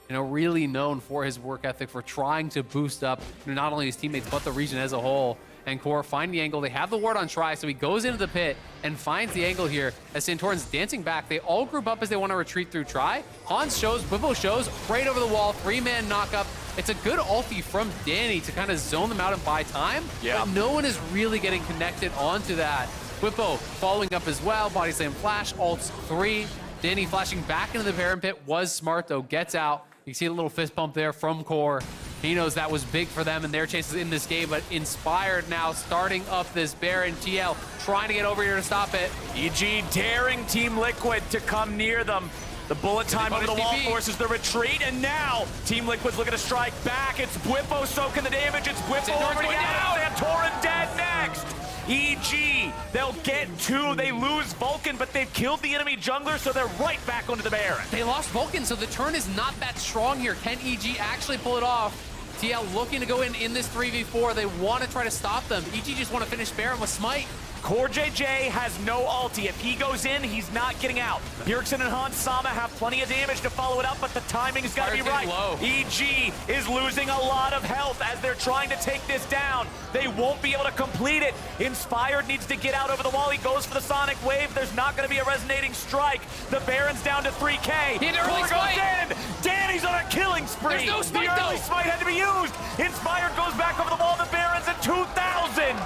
Speaker 2: You know, really known for his work ethic, for trying to boost up, you know, not only his teammates, but the region as a whole. And Core find the angle. They have the ward on Try, so he goes into the pit and finds the angle here as Santorin's dancing back. They all group up as they want to retreat through Try. Hans shows, Bwipo shows, right over the wall, 3-man knockup. It's a good ulti from Danny to kind of zone them out and buy time, but no one is really getting connected onto that. Bwipo following up as well, body slam flash, ults 3. Danny flashing back into the Baron pit was smart though, gets out. You see a little fist bump there from Core. He knows that was big for them and their chances in this game, but Inspired now starting up this Baron. TL trying to get over here to stop it.
Speaker 1: EG daring Team Liquid to come near them. The bullet time over the wall forces the retreat, and now Team Liquid's looking to strike back. It's Bwipo soaking the damage. It's Bwipo already down. Santorin dead next. EG, they'll get 2. They lose Vulcan, but they've killed the enemy jungler, so they're right back onto the Baron.
Speaker 2: They lost Vulcan, so the turn is not that strong here. Can EG actually pull it off? TL looking to go in this 3v4. They want to try to stop them. EG just want to finish Baron with Smite.
Speaker 1: CoreJJ has no ulti. If he goes in, he's not getting out. Bjergsen and Hans Sama have plenty of damage to follow it up, but the timing's got to be right.
Speaker 2: Low.
Speaker 1: EG is losing a lot of health as they're trying to take this down. They won't be able to complete it. Inspired needs to get out over the wall. He goes for the Sonic Wave. There's not going to be a resonating strike. The Baron's down to 3K.
Speaker 2: Core
Speaker 1: goes in. Danny's on a killing spree.
Speaker 2: There's no smite,
Speaker 1: the early smite had to be used. Inspired goes back over the wall. The Baron's at 2,000.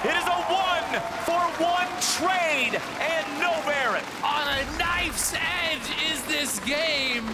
Speaker 1: It is a 1-for-1 trade and no Baron.
Speaker 2: On a knife's edge is this game.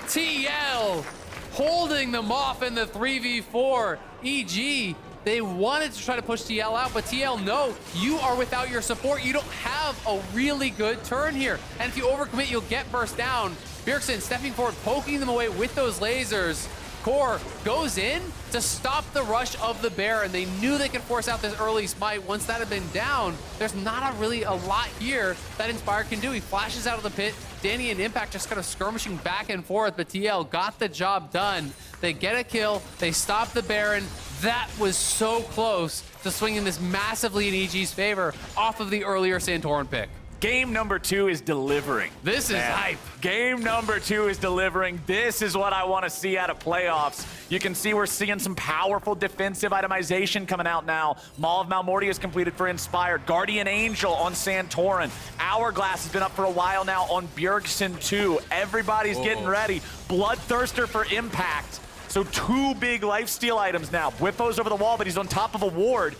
Speaker 2: TL holding them off in the 3v4. EG, they wanted to try to push TL out, but TL, no, you are without your support. You don't have a really good turn here. And if you overcommit, you'll get burst down. Bjergsen stepping forward, poking them away with those lasers. Core goes in to stop the rush of the Baron. They knew they could force out this early smite. Once that had been down, there's not really a lot here that Inspired can do. He flashes out of the pit. Danny and Impact just kind of skirmishing back and forth, but TL got the job done. They get a kill. They stop the Baron. That was so close to swinging this massive lead in EG's favor off of the earlier Santorin pick.
Speaker 1: Game number 2 is delivering.
Speaker 2: This is hype.
Speaker 1: Game number 2 is delivering. This is what I want to see out of playoffs. You can see we're seeing some powerful defensive itemization coming out now. Maul of Malmortia is completed for Inspired. Guardian Angel on Santorin. Hourglass has been up for a while now on Bjergsen too. Everybody's getting ready. Bloodthirster for Impact. So 2 big lifesteal items now. Bwipo's over the wall, but he's on top of a ward.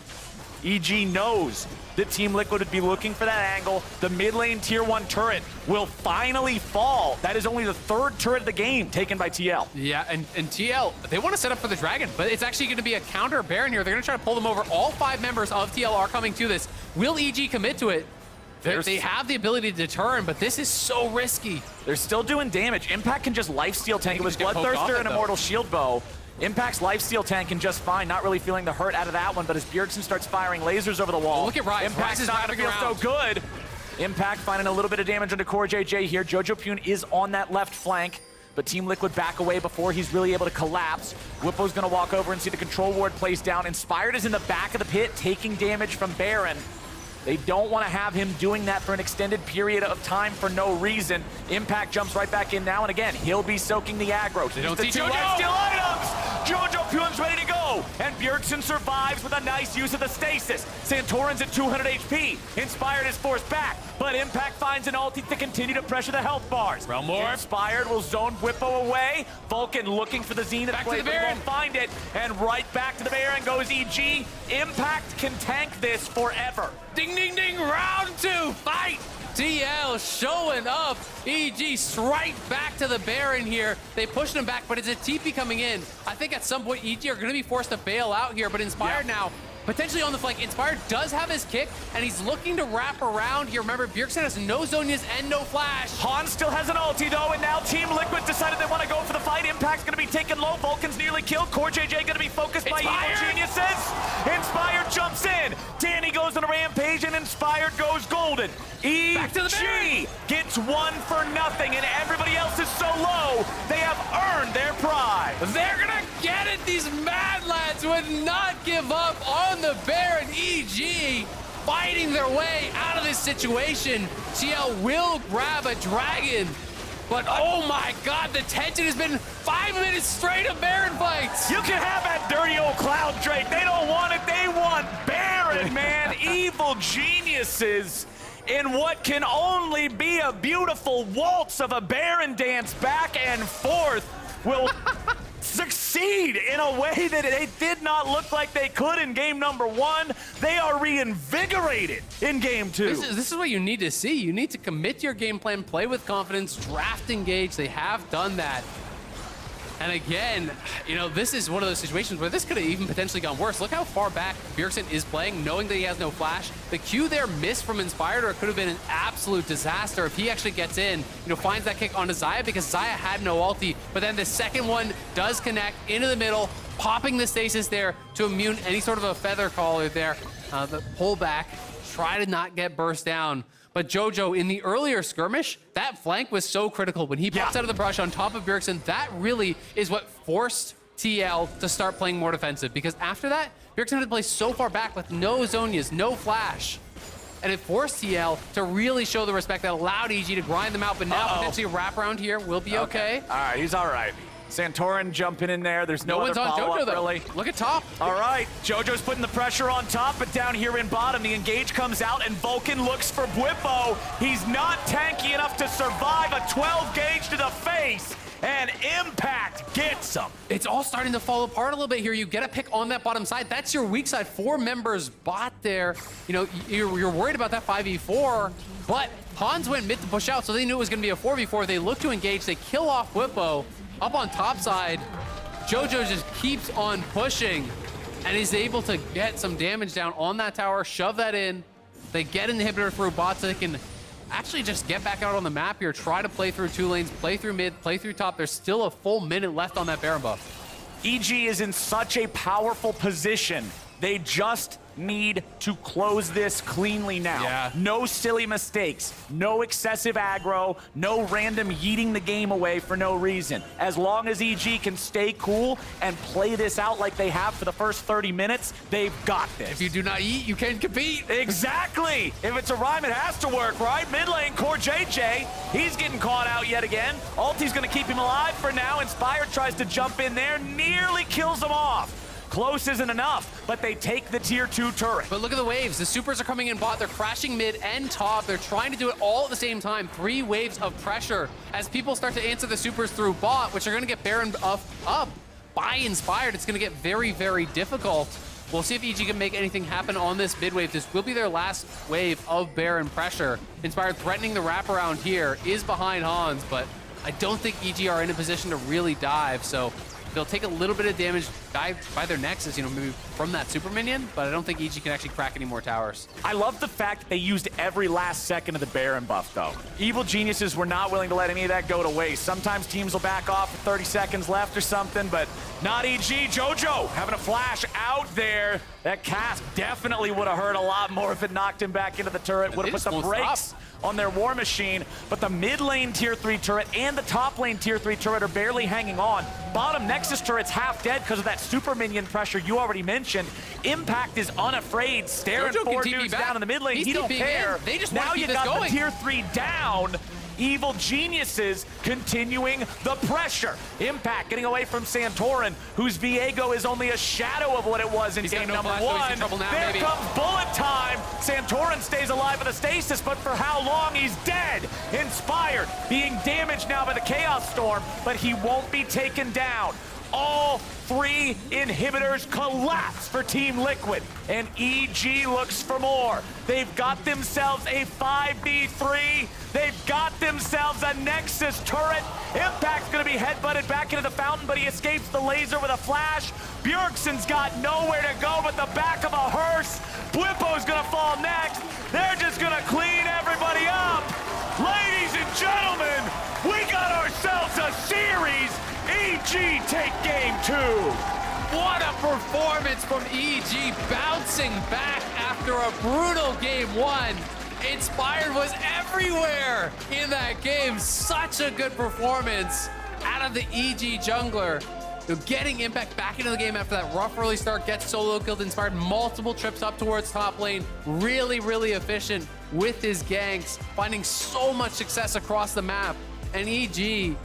Speaker 1: EG knows that Team Liquid would be looking for that angle. The mid lane tier 1 turret will finally fall. That is only the 3rd turret of the game taken by TL.
Speaker 2: Yeah, and TL, they want to set up for the Dragon, but it's actually going to be a counter Baron here. They're going to try to pull them over. All 5 members of TL are coming to this. Will EG commit to it? They have the ability to turn, but this is so risky.
Speaker 1: They're still doing damage. Impact can just lifesteal tank it with Bloodthirster and Immortal Shield Bow. Impact's lifesteal tanking just fine, not really feeling the hurt out of that one, but as Bjergsen starts firing lasers over the wall,
Speaker 2: Look at Ryze.
Speaker 1: Impact's
Speaker 2: Ryze is
Speaker 1: not gonna feel so good. Impact finding a little bit of damage onto CoreJJ here. jojopyun is on that left flank, but Team Liquid back away before he's really able to collapse. Bwipo's gonna walk over and see the control ward placed down. Inspired is in the back of the pit, taking damage from Baron. They don't want to have him doing that for an extended period of time for no reason. Impact jumps right back in now, and again, he'll be soaking the aggro.
Speaker 2: They don't
Speaker 1: the
Speaker 2: see
Speaker 1: two
Speaker 2: Jojo!
Speaker 1: lifesteal items! jojopyun's ready to go, and Bjergsen survives with a nice use of the stasis. Santorin's at 200 HP. Inspired is forced back, but Impact finds an ulti to continue to pressure the health bars.
Speaker 3: Realm Lord.
Speaker 1: Inspired will zone Bwipo away. Vulcan looking for the Zenith
Speaker 2: Back to
Speaker 1: blade,
Speaker 2: the
Speaker 1: but
Speaker 2: Baron.
Speaker 1: won't find it. And right back to the Baron goes EG. Impact can tank this forever.
Speaker 2: Ding, ding, ding, round 2, fight! TL showing up. EG straight back to the Baron here. They pushed him back, but it's a TP coming in. I think at some point EG are going to be forced to bail out here, but Inspired now potentially on the flank. Inspired does have his kick, and he's looking to wrap around here. Remember, Bjergsen has no Zonias and no flash.
Speaker 1: Han still has an ulti though, and now Team Liquid decided they want to go for the fight. Impact's going to be taken low. Vulcan's nearly killed. CoreJJ going to be focused by Evil Geniuses. Inspired jumps in. Danny goes on a rampage, and Inspired goes golden.
Speaker 2: Back to the Baron.
Speaker 1: gets one for nothing, and everybody else is so low, they have earned their prize.
Speaker 2: They're gonna get it. These Mad Lads would not give up on the Baron. EG fighting their way out of this situation. TL will grab a dragon, but oh my god, the tension has been 5 minutes straight of Baron fights.
Speaker 1: You can have that dirty old Cloud Drake. They don't want it. They want Baron, man. Evil Geniuses in what can only be a beautiful waltz of a Baron dance back and forth will succeed in a way that they did not look like they could in game number 1. They are reinvigorated in game 2.
Speaker 2: This is what you need to see. You need to commit to your game plan, play with confidence, draft engage. They have done that. And again, you know, this is one of those situations where this could have even potentially gone worse. Look how far back Bjergsen is playing, knowing that he has no flash. The Q there missed from Inspired, or it could have been an absolute disaster if he actually gets in, you know, finds that kick onto Xayah, because Xayah had no ulti. But then the second one does connect into the middle, popping the stasis there to immune any sort of a feather caller there. The pullback, try to not get burst down. But Jojo, in the earlier skirmish, that flank was so critical. When he pops out of the brush on top of Bjergsen, that really is what forced TL to start playing more defensive. Because after that, Bjergsen had to play so far back with no Zonias, no flash. And it forced TL to really show the respect that allowed EG to grind them out. But now potentially a wraparound here will be okay.
Speaker 1: All right, he's all right. Santorin jumping in there. There's no
Speaker 2: one's
Speaker 1: other
Speaker 2: on
Speaker 1: follow-up,
Speaker 2: Jojo, though.
Speaker 1: really.
Speaker 2: Look at top.
Speaker 1: All right, Jojo's putting the pressure on top, but down here in bottom, the engage comes out, and Vulcan looks for Bwipo. He's not tanky enough to survive a 12 gauge to the face, and Impact gets him.
Speaker 2: It's all starting to fall apart a little bit here. You get a pick on that bottom side. That's your weak side. 4 members bot there. You know, you're worried about that 5v4, but Hans went mid to push out, so they knew it was going to be a 4v4. They look to engage. They kill off Bwipo. Up on top side, Jojo just keeps on pushing and is able to get some damage down on that tower, shove that in. They get an inhibitor through bot so they can actually just get back out on the map here, try to play through 2 lanes, play through mid, play through top. There's still a full minute left on that Baron buff.
Speaker 1: EG is in such a powerful position. They just need to close this cleanly now.
Speaker 2: Yeah.
Speaker 1: No silly mistakes, no excessive aggro, no random yeeting the game away for no reason. As long as EG can stay cool and play this out like they have for the first 30 minutes, they've got this.
Speaker 2: If you do not eat, you can't compete.
Speaker 1: Exactly! If it's a rhyme, it has to work, right? Mid lane, CoreJJ, he's getting caught out yet again. Ulti's gonna keep him alive for now. Inspired tries to jump in there, nearly kills him off. Close isn't enough, but they take the tier 2 turret.
Speaker 2: But look at the waves. The supers are coming in bot. They're crashing mid and top. They're trying to do it all at the same time. 3 waves of pressure as people start to answer the supers through bot, which are going to get Baron up by Inspired. It's going to get very, very difficult. We'll see if EG can make anything happen on this mid wave. This will be their last wave of Baron pressure. Inspired threatening the wraparound here is behind Hans, but I don't think EG are in a position to really dive. So They'll take a little bit of damage by their nexus, you know, maybe from that super minion, but I don't think EG can actually crack any more towers.
Speaker 1: I love the fact that they used every last second of the Baron buff, though. Evil Geniuses were not willing to let any of that go to waste. Sometimes teams will back off with 30 seconds left or something, but not EG. Jojo having a flash out there. That cast definitely would have hurt a lot more if it knocked him back into the turret. Would have put the brakes on their War Machine, but the mid lane tier 3 turret and the top lane tier 3 turret are barely hanging on. Bottom Nexus turret's half dead because of that super minion pressure you already mentioned. Impact is unafraid, staring
Speaker 2: Jojo
Speaker 1: 4
Speaker 2: can TP
Speaker 1: dudes
Speaker 2: back.
Speaker 1: down in the mid lane.
Speaker 2: He's
Speaker 1: He don't care.
Speaker 2: They just
Speaker 1: now
Speaker 2: want to
Speaker 1: you
Speaker 2: keep this
Speaker 1: got
Speaker 2: going.
Speaker 1: the tier 3 down. Evil Geniuses continuing the pressure. Impact getting away from Santorin, whose Viego is only a shadow of what it was in game number 1. There comes bullet time. Santorin stays alive with a stasis, but for how long? He's dead. Inspired, being damaged now by the Chaos Storm, but he won't be taken down. All 3 inhibitors collapse for Team Liquid, and EG looks for more. They've got themselves a 5v3. They've got themselves a Nexus turret. Impact's gonna be headbutted back into the fountain, but he escapes the laser with a flash. Bjergsen's got nowhere to go but the back of a hearse. Bwipo's gonna fall next. They're just gonna clean everybody up. Ladies and gentlemen, we got ourselves a series. EG take game 2.
Speaker 2: What a performance from EG, bouncing back after a brutal game 1. Inspired was everywhere in that game. Such a good performance out of the EG jungler. Getting Impact back into the game after that rough early start, gets solo killed, Inspired multiple trips up towards top lane. Really, really efficient with his ganks, finding so much success across the map. And EG,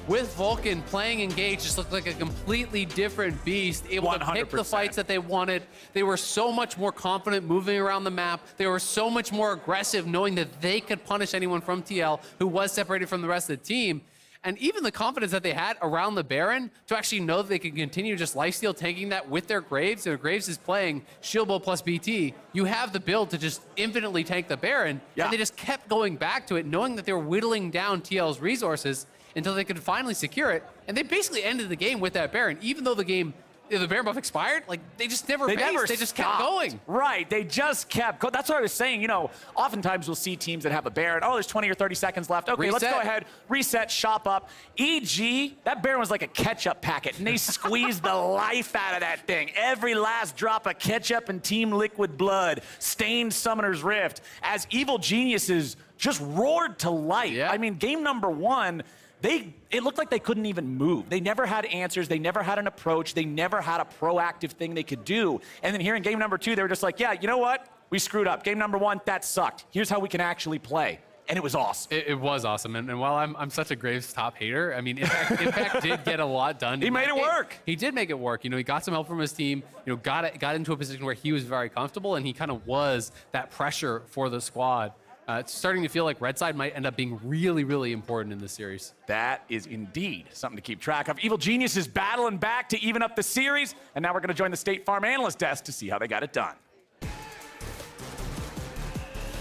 Speaker 2: with Vulcan playing engaged, just looked like a completely different beast, able to pick the fights that they wanted. They were so much more confident moving around the map. They were so much more aggressive, knowing that they could punish anyone from TL who was separated from the rest of the team. And even the confidence that they had around the Baron to actually know that they could continue just lifesteal tanking that with their Graves. Their Graves is playing Shieldbow plus BT. You have the build to just infinitely tank the Baron. And they just kept going back to it, knowing that they were whittling down TL's resources until they could finally secure it. And they basically ended the game with that Baron, even though the Baron buff expired. Like, they just never paced. They just kept going.
Speaker 1: Right, they just kept going. That's what I was saying. You know, oftentimes we'll see teams that have a Baron. Oh, there's 20 or 30 seconds left. Okay, let's go ahead, reset, shop up. EG, that Baron was like a ketchup packet, and they squeezed the life out of that thing. Every last drop of ketchup and Team Liquid blood stained Summoner's Rift as Evil Geniuses just roared to life. I mean, game number 1, it looked like they couldn't even move. They never had answers. They never had an approach. They never had a proactive thing they could do. And then here in game number 2, they were just like, yeah, you know what? We screwed up. Game number 1, that sucked. Here's how we can actually play. And it was awesome.
Speaker 2: It was awesome. And while I'm such a Graves top hater, I mean, Impact did get a lot done.
Speaker 1: He made it work.
Speaker 2: He did make it work. You know, he got some help from his team, you know, got into a position where he was very comfortable, and he kind of was that pressure for the squad. It's starting to feel like Red Side might end up being really, really important in this series.
Speaker 1: That is indeed something to keep track of. Evil Genius is battling back to even up the series, and now we're going to join the State Farm analyst desk to see how they got it done.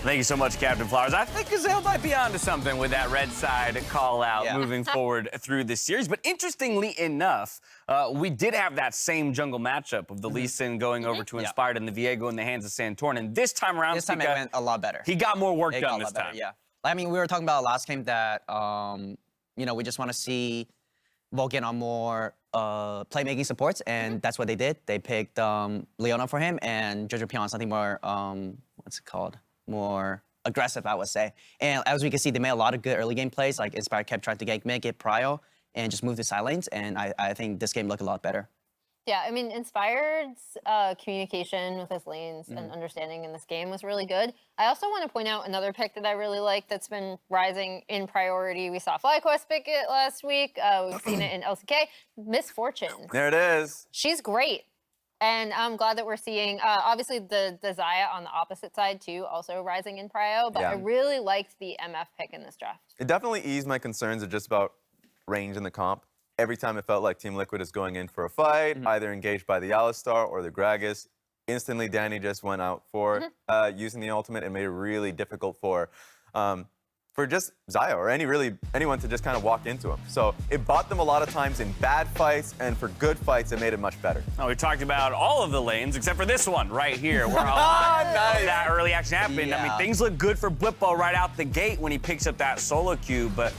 Speaker 3: Thank you so much, Captain Flowers. I think Azael might be onto something with that Red Side call out moving forward through this series. But interestingly enough, we did have that same jungle matchup of the Lee Sin going over to Inspired and the Viego in the hands of Santorin. And this time around,
Speaker 4: it went a lot better.
Speaker 3: He got more work done this time.
Speaker 4: I mean, we were talking about last game that, you know, we just want to see Vulcan on more playmaking supports, and that's what they did. They picked Leona for him and jojopyun on something more, what's it called? More aggressive, I would say. And as we can see, they made a lot of good early game plays. Like Inspire kept trying to gank mid, get prio, and just move to side lanes. And I think this game looked a lot better.
Speaker 5: Yeah, I mean, Inspired's communication with his lanes and understanding in this game was really good. I also want to point out another pick that I really like that's been rising in priority. We saw FlyQuest pick it last week. We've seen it in LCK. Miss Fortune.
Speaker 3: There it is.
Speaker 5: She's great. And I'm glad that we're seeing, obviously, the Xayah on the opposite side, too, also rising in prio. But I really liked the MF pick in this draft.
Speaker 6: It definitely eased my concerns of just about range in the comp. Every time it felt like Team Liquid is going in for a fight, either engaged by the Alistar or the Gragas, instantly Danny just went out for using the ultimate and made it really difficult for for just Xayah or anyone to just kind of walk into him. So it bought them a lot of times in bad fights, and for good fights, it made it much better.
Speaker 3: Oh, we talked about all of the lanes except for this one right here, where a lot of that early action happened. I mean,
Speaker 4: Yeah.
Speaker 3: things look good for Bwipo right out the gate when he picks up that solo kill, but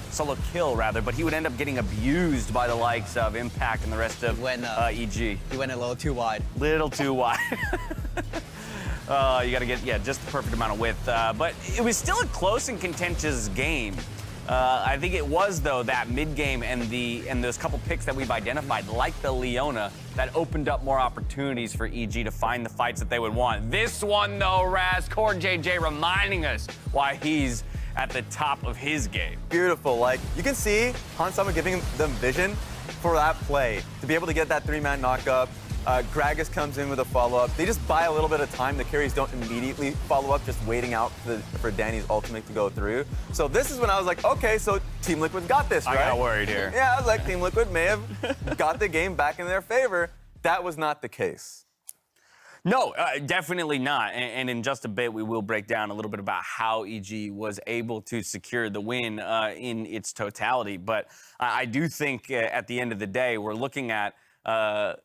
Speaker 3: he would end up getting abused by the likes of Impact and the rest of EG.
Speaker 4: He went a little too wide.
Speaker 3: Little too wide. You got to get, just the perfect amount of width. But it was still a close and contentious game. I think it was, though, that mid-game and those couple picks that we've identified, like the Leona, that opened up more opportunities for EG to find the fights that they would want. This one, though, Raz, CoreJJ reminding us why he's at the top of his game.
Speaker 6: Beautiful. Like, you can see Hansama giving them vision for that play, to be able to get that 3-man knock-up. Gragas comes in with a follow-up. They just buy a little bit of time. The carries don't immediately follow up, just waiting out for Danny's ultimate to go through. So this is when I was like, okay, so Team Liquid got this, right?
Speaker 3: I got worried here.
Speaker 6: Yeah, I was like, Team Liquid may have got the game back in their favor. That was not the case.
Speaker 3: No, definitely not. And in just a bit, we will break down a little bit about how EG was able to secure the win in its totality. But I do think at the end of the day, we're looking at a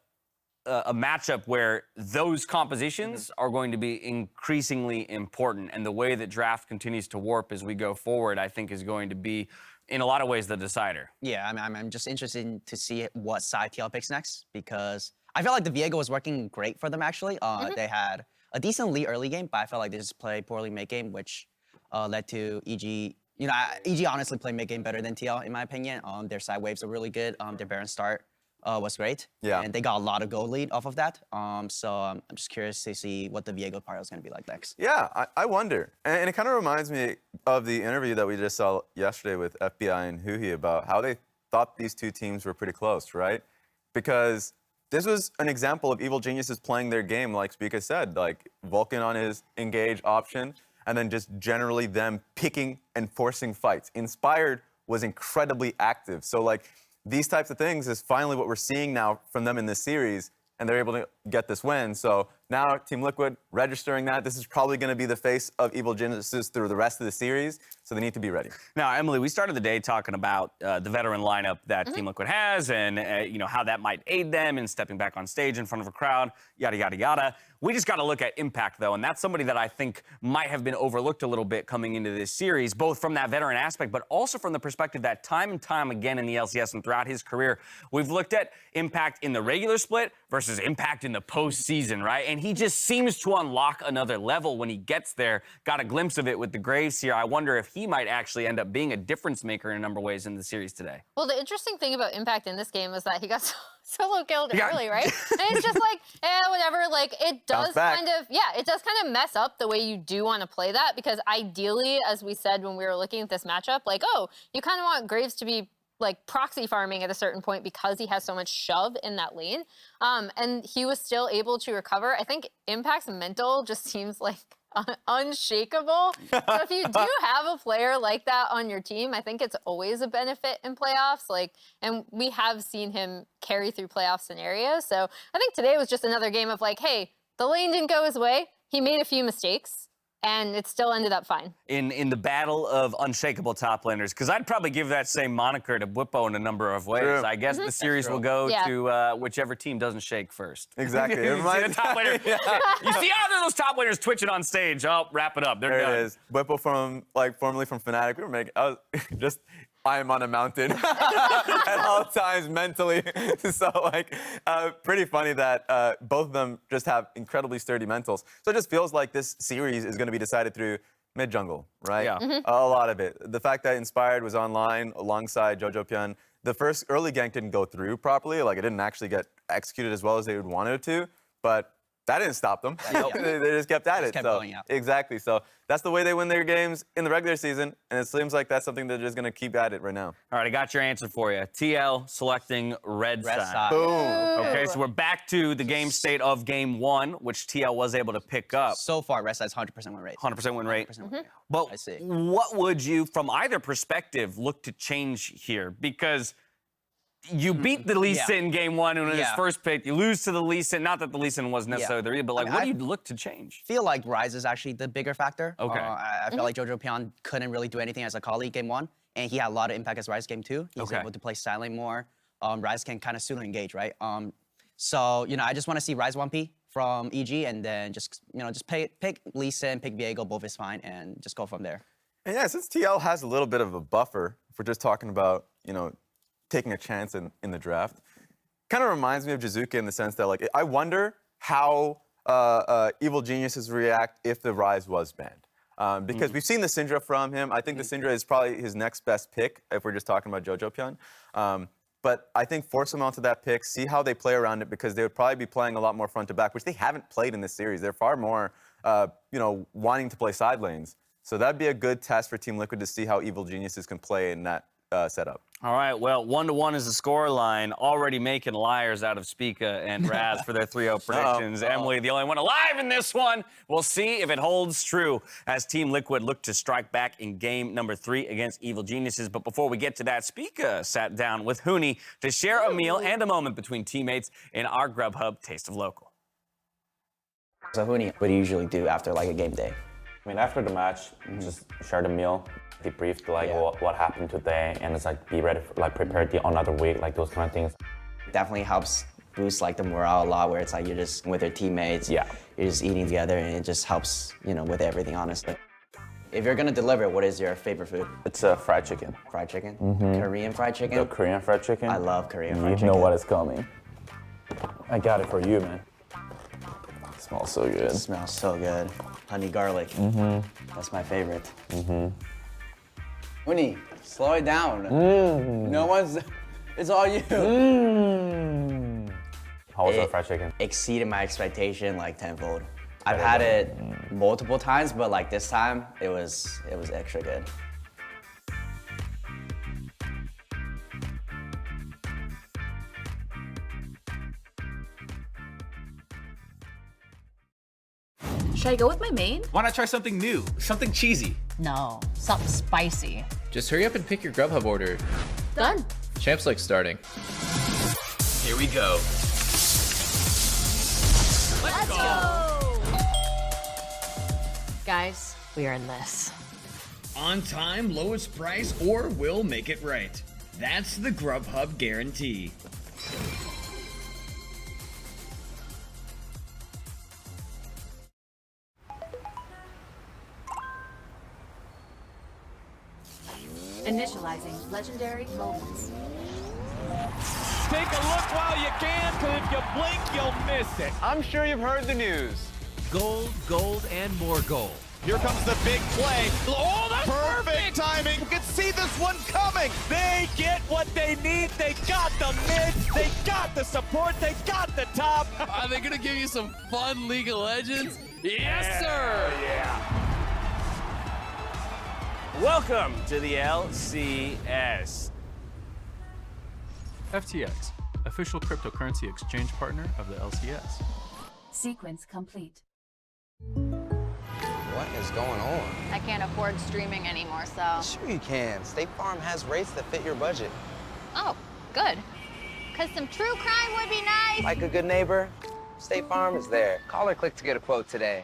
Speaker 3: matchup where those compositions are going to be increasingly important. And the way that draft continues to warp as we go forward, I think is going to be, in a lot of ways, the decider.
Speaker 4: Yeah, I'm just interested to see what side TL picks next, because I felt like the Viego was working great for them, actually. They had a decent lead early game, but I felt like they just played poorly mid game, which led to EG. You know, EG honestly played mid game better than TL, in my opinion. Their side waves are really good. Their Baron start was great.
Speaker 6: Yeah.
Speaker 4: And they got a lot of gold lead off of that. So I'm just curious to see what the Viego part is going to be like next.
Speaker 6: Yeah, I wonder. And it kind of reminds me of the interview that we just saw yesterday with FBI and Huhi about how they thought these two teams were pretty close, right? Because this was an example of Evil Geniuses playing their game, like Spica said, like Vulcan on his engage option, and then just generally them picking and forcing fights. Inspired was incredibly active. So like, these types of things is finally what we're seeing now from them in this series, and they're able to get this win. So now Team Liquid registering that. This is probably going to be the face of Evil Geniuses through the rest of the series, so they need to be ready.
Speaker 3: Now, Emily, we started the day talking about the veteran lineup that Team Liquid has, and you know, how that might aid them in stepping back on stage in front of a crowd, yada, yada, yada. We just got to look at Impact, though, and that's somebody that I think might have been overlooked a little bit coming into this series, both from that veteran aspect, but also from the perspective that time and time again in the LCS and throughout his career, we've looked at Impact in the regular split versus Impact in the postseason, right? And he just seems to unlock another level when he gets there. Got a glimpse of it with the Graves here. I wonder if he might actually end up being a difference maker in a number of ways in the series today.
Speaker 5: Well, the interesting thing about Impact in this game was that he got solo killed early, right? And it's just like, whatever. Like, it does kind of mess up the way you do want to play that, because ideally, as we said when we were looking at this matchup, like, oh, you kind of want Graves to be like proxy farming at a certain point because he has so much shove in that lane. And he was still able to recover. I think Impact's mental just seems like unshakable. So if you do have a player like that on your team, I think it's always a benefit in playoffs. Like, and we have seen him carry through playoff scenarios. So I think today was just another game of like, hey, the lane didn't go his way. He made a few mistakes, and it still ended up fine.
Speaker 3: In the battle of unshakable top laners, because I'd probably give that same moniker to Bwipo in a number of ways.
Speaker 6: True.
Speaker 3: I guess the series will go to whichever team doesn't shake first.
Speaker 6: Exactly.
Speaker 3: You see the top laner. You see either of those top laners twitching on stage. Oh, wrap it up. They're
Speaker 6: There
Speaker 3: done.
Speaker 6: it is. Bwipo from, like, formerly from Fnatic. We were making, I am on a mountain at all times mentally. So, like, pretty funny that both of them just have incredibly sturdy mentals. So it just feels like this series is going to be decided through mid-jungle, right?
Speaker 3: Yeah.
Speaker 6: A lot of it. The fact that Inspired was online alongside jojopyun, the first early gank didn't go through properly. Like, it didn't actually get executed as well as they would want it to. But that didn't stop them. They just kept at it.
Speaker 4: Kept
Speaker 6: so,
Speaker 4: going out.
Speaker 6: Exactly. So that's the way they win their games in the regular season, and it seems like that's something they're just going to keep at it right now.
Speaker 3: All right, I got your answer for you. TL selecting red side.
Speaker 6: Boom.
Speaker 3: Okay, so we're back to the game state of game one, which TL was able to pick up.
Speaker 4: So far, Red Side's 100% win rate.
Speaker 3: 100% win rate.
Speaker 4: 100% win rate.
Speaker 3: But
Speaker 4: I see.
Speaker 3: what would you, from either perspective, look to change here? Because you beat the Lee Sin in game one in his
Speaker 4: Yeah.
Speaker 3: first pick. You lose to the Lee Sin. Not that the Lee Sin wasn't necessarily the reason, but like,
Speaker 4: mean,
Speaker 3: what do you look to change?
Speaker 4: Feel like Ryze is actually the bigger factor.
Speaker 3: Okay.
Speaker 4: I feel like jojopyun couldn't really do anything as a colleague game one, and he had a lot of impact as Ryze game two. He's
Speaker 3: Okay.
Speaker 4: able to play silent more. Ryze can kind of sooner engage, right? So I just want to see Ryze 1P from EG, and then just pick Lee Sin, pick Viego, both is fine, and just go from there.
Speaker 6: And yeah, since TL has a little bit of a buffer, if we're just talking about, taking a chance in the draft, kind of reminds me of Jizuka in the sense that, like, I wonder how Evil Geniuses react if the Ryze was banned. Because we've seen the Syndra from him. I think the Syndra is probably his next best pick if we're just talking about jojopyun. But I think force them onto that pick, see how they play around it, because they would probably be playing a lot more front to back, which they haven't played in this series. They're far more, wanting to play side lanes. So that'd be a good test for Team Liquid to see how Evil Geniuses can play in that setup.
Speaker 3: All right, well, 1-1 is the score line. Already making liars out of Spica and Raz for their 3-0 predictions. Emily, the only one alive in this one. We'll see if it holds true as Team Liquid look to strike back in game number 3 against Evil Geniuses. But before we get to that, Spica sat down with Huni to share a meal and a moment between teammates in our Grubhub Taste of Local.
Speaker 4: So Huni, what do you usually do after like a game day?
Speaker 7: I mean, after the match, just share the meal, debrief like what happened today, and it's like be ready for like prepare the another week, like those kind of things.
Speaker 4: Definitely helps boost like the morale a lot, where it's like you're just with your teammates, you're just eating together, and it just helps, with everything, honestly. If you're gonna deliver, what is your favorite food?
Speaker 7: It's fried chicken.
Speaker 4: Fried chicken? Korean fried chicken?
Speaker 7: The Korean fried chicken.
Speaker 4: I love Korean fried chicken.
Speaker 7: You know what is coming. I got it for you, man. It smells so good.
Speaker 4: It smells so good. Honey garlic. That's my favorite.
Speaker 8: Huni, slow it down. No one's, it's all you.
Speaker 7: How was the fried chicken?
Speaker 4: Exceeded my expectation like tenfold. I've had it multiple times, but like this time, it was extra good.
Speaker 9: Should I go with my main?
Speaker 10: Why not try something new? Something cheesy?
Speaker 9: No, something spicy.
Speaker 11: Just hurry up and pick your Grubhub order.
Speaker 9: Done.
Speaker 11: Champs like starting.
Speaker 10: Here we go.
Speaker 9: Let's go! Guys, we are in this.
Speaker 10: On time, lowest price, or we'll make it right. That's the Grubhub guarantee.
Speaker 9: Initializing legendary moments.
Speaker 1: Take a look while you can, because if you blink, you'll miss it.
Speaker 12: I'm sure you've heard the news.
Speaker 13: Gold, gold, and more gold.
Speaker 12: Here comes the big play. Oh, that's perfect timing. You can see this one coming.
Speaker 1: They get what they need. They got the mid. They got the support. They got the top.
Speaker 2: Are they gonna give you some fun League of Legends? Yes, sir!
Speaker 3: Yeah. Welcome to the LCS.
Speaker 14: FTX, official cryptocurrency exchange partner of the LCS.
Speaker 9: Sequence complete.
Speaker 8: What is going on?
Speaker 5: I can't afford streaming anymore, so.
Speaker 8: Sure you can. State Farm has rates that fit your budget.
Speaker 5: Oh, good. Because some true crime would be nice.
Speaker 8: Like a good neighbor, State Farm is there. Call or click to get a quote today.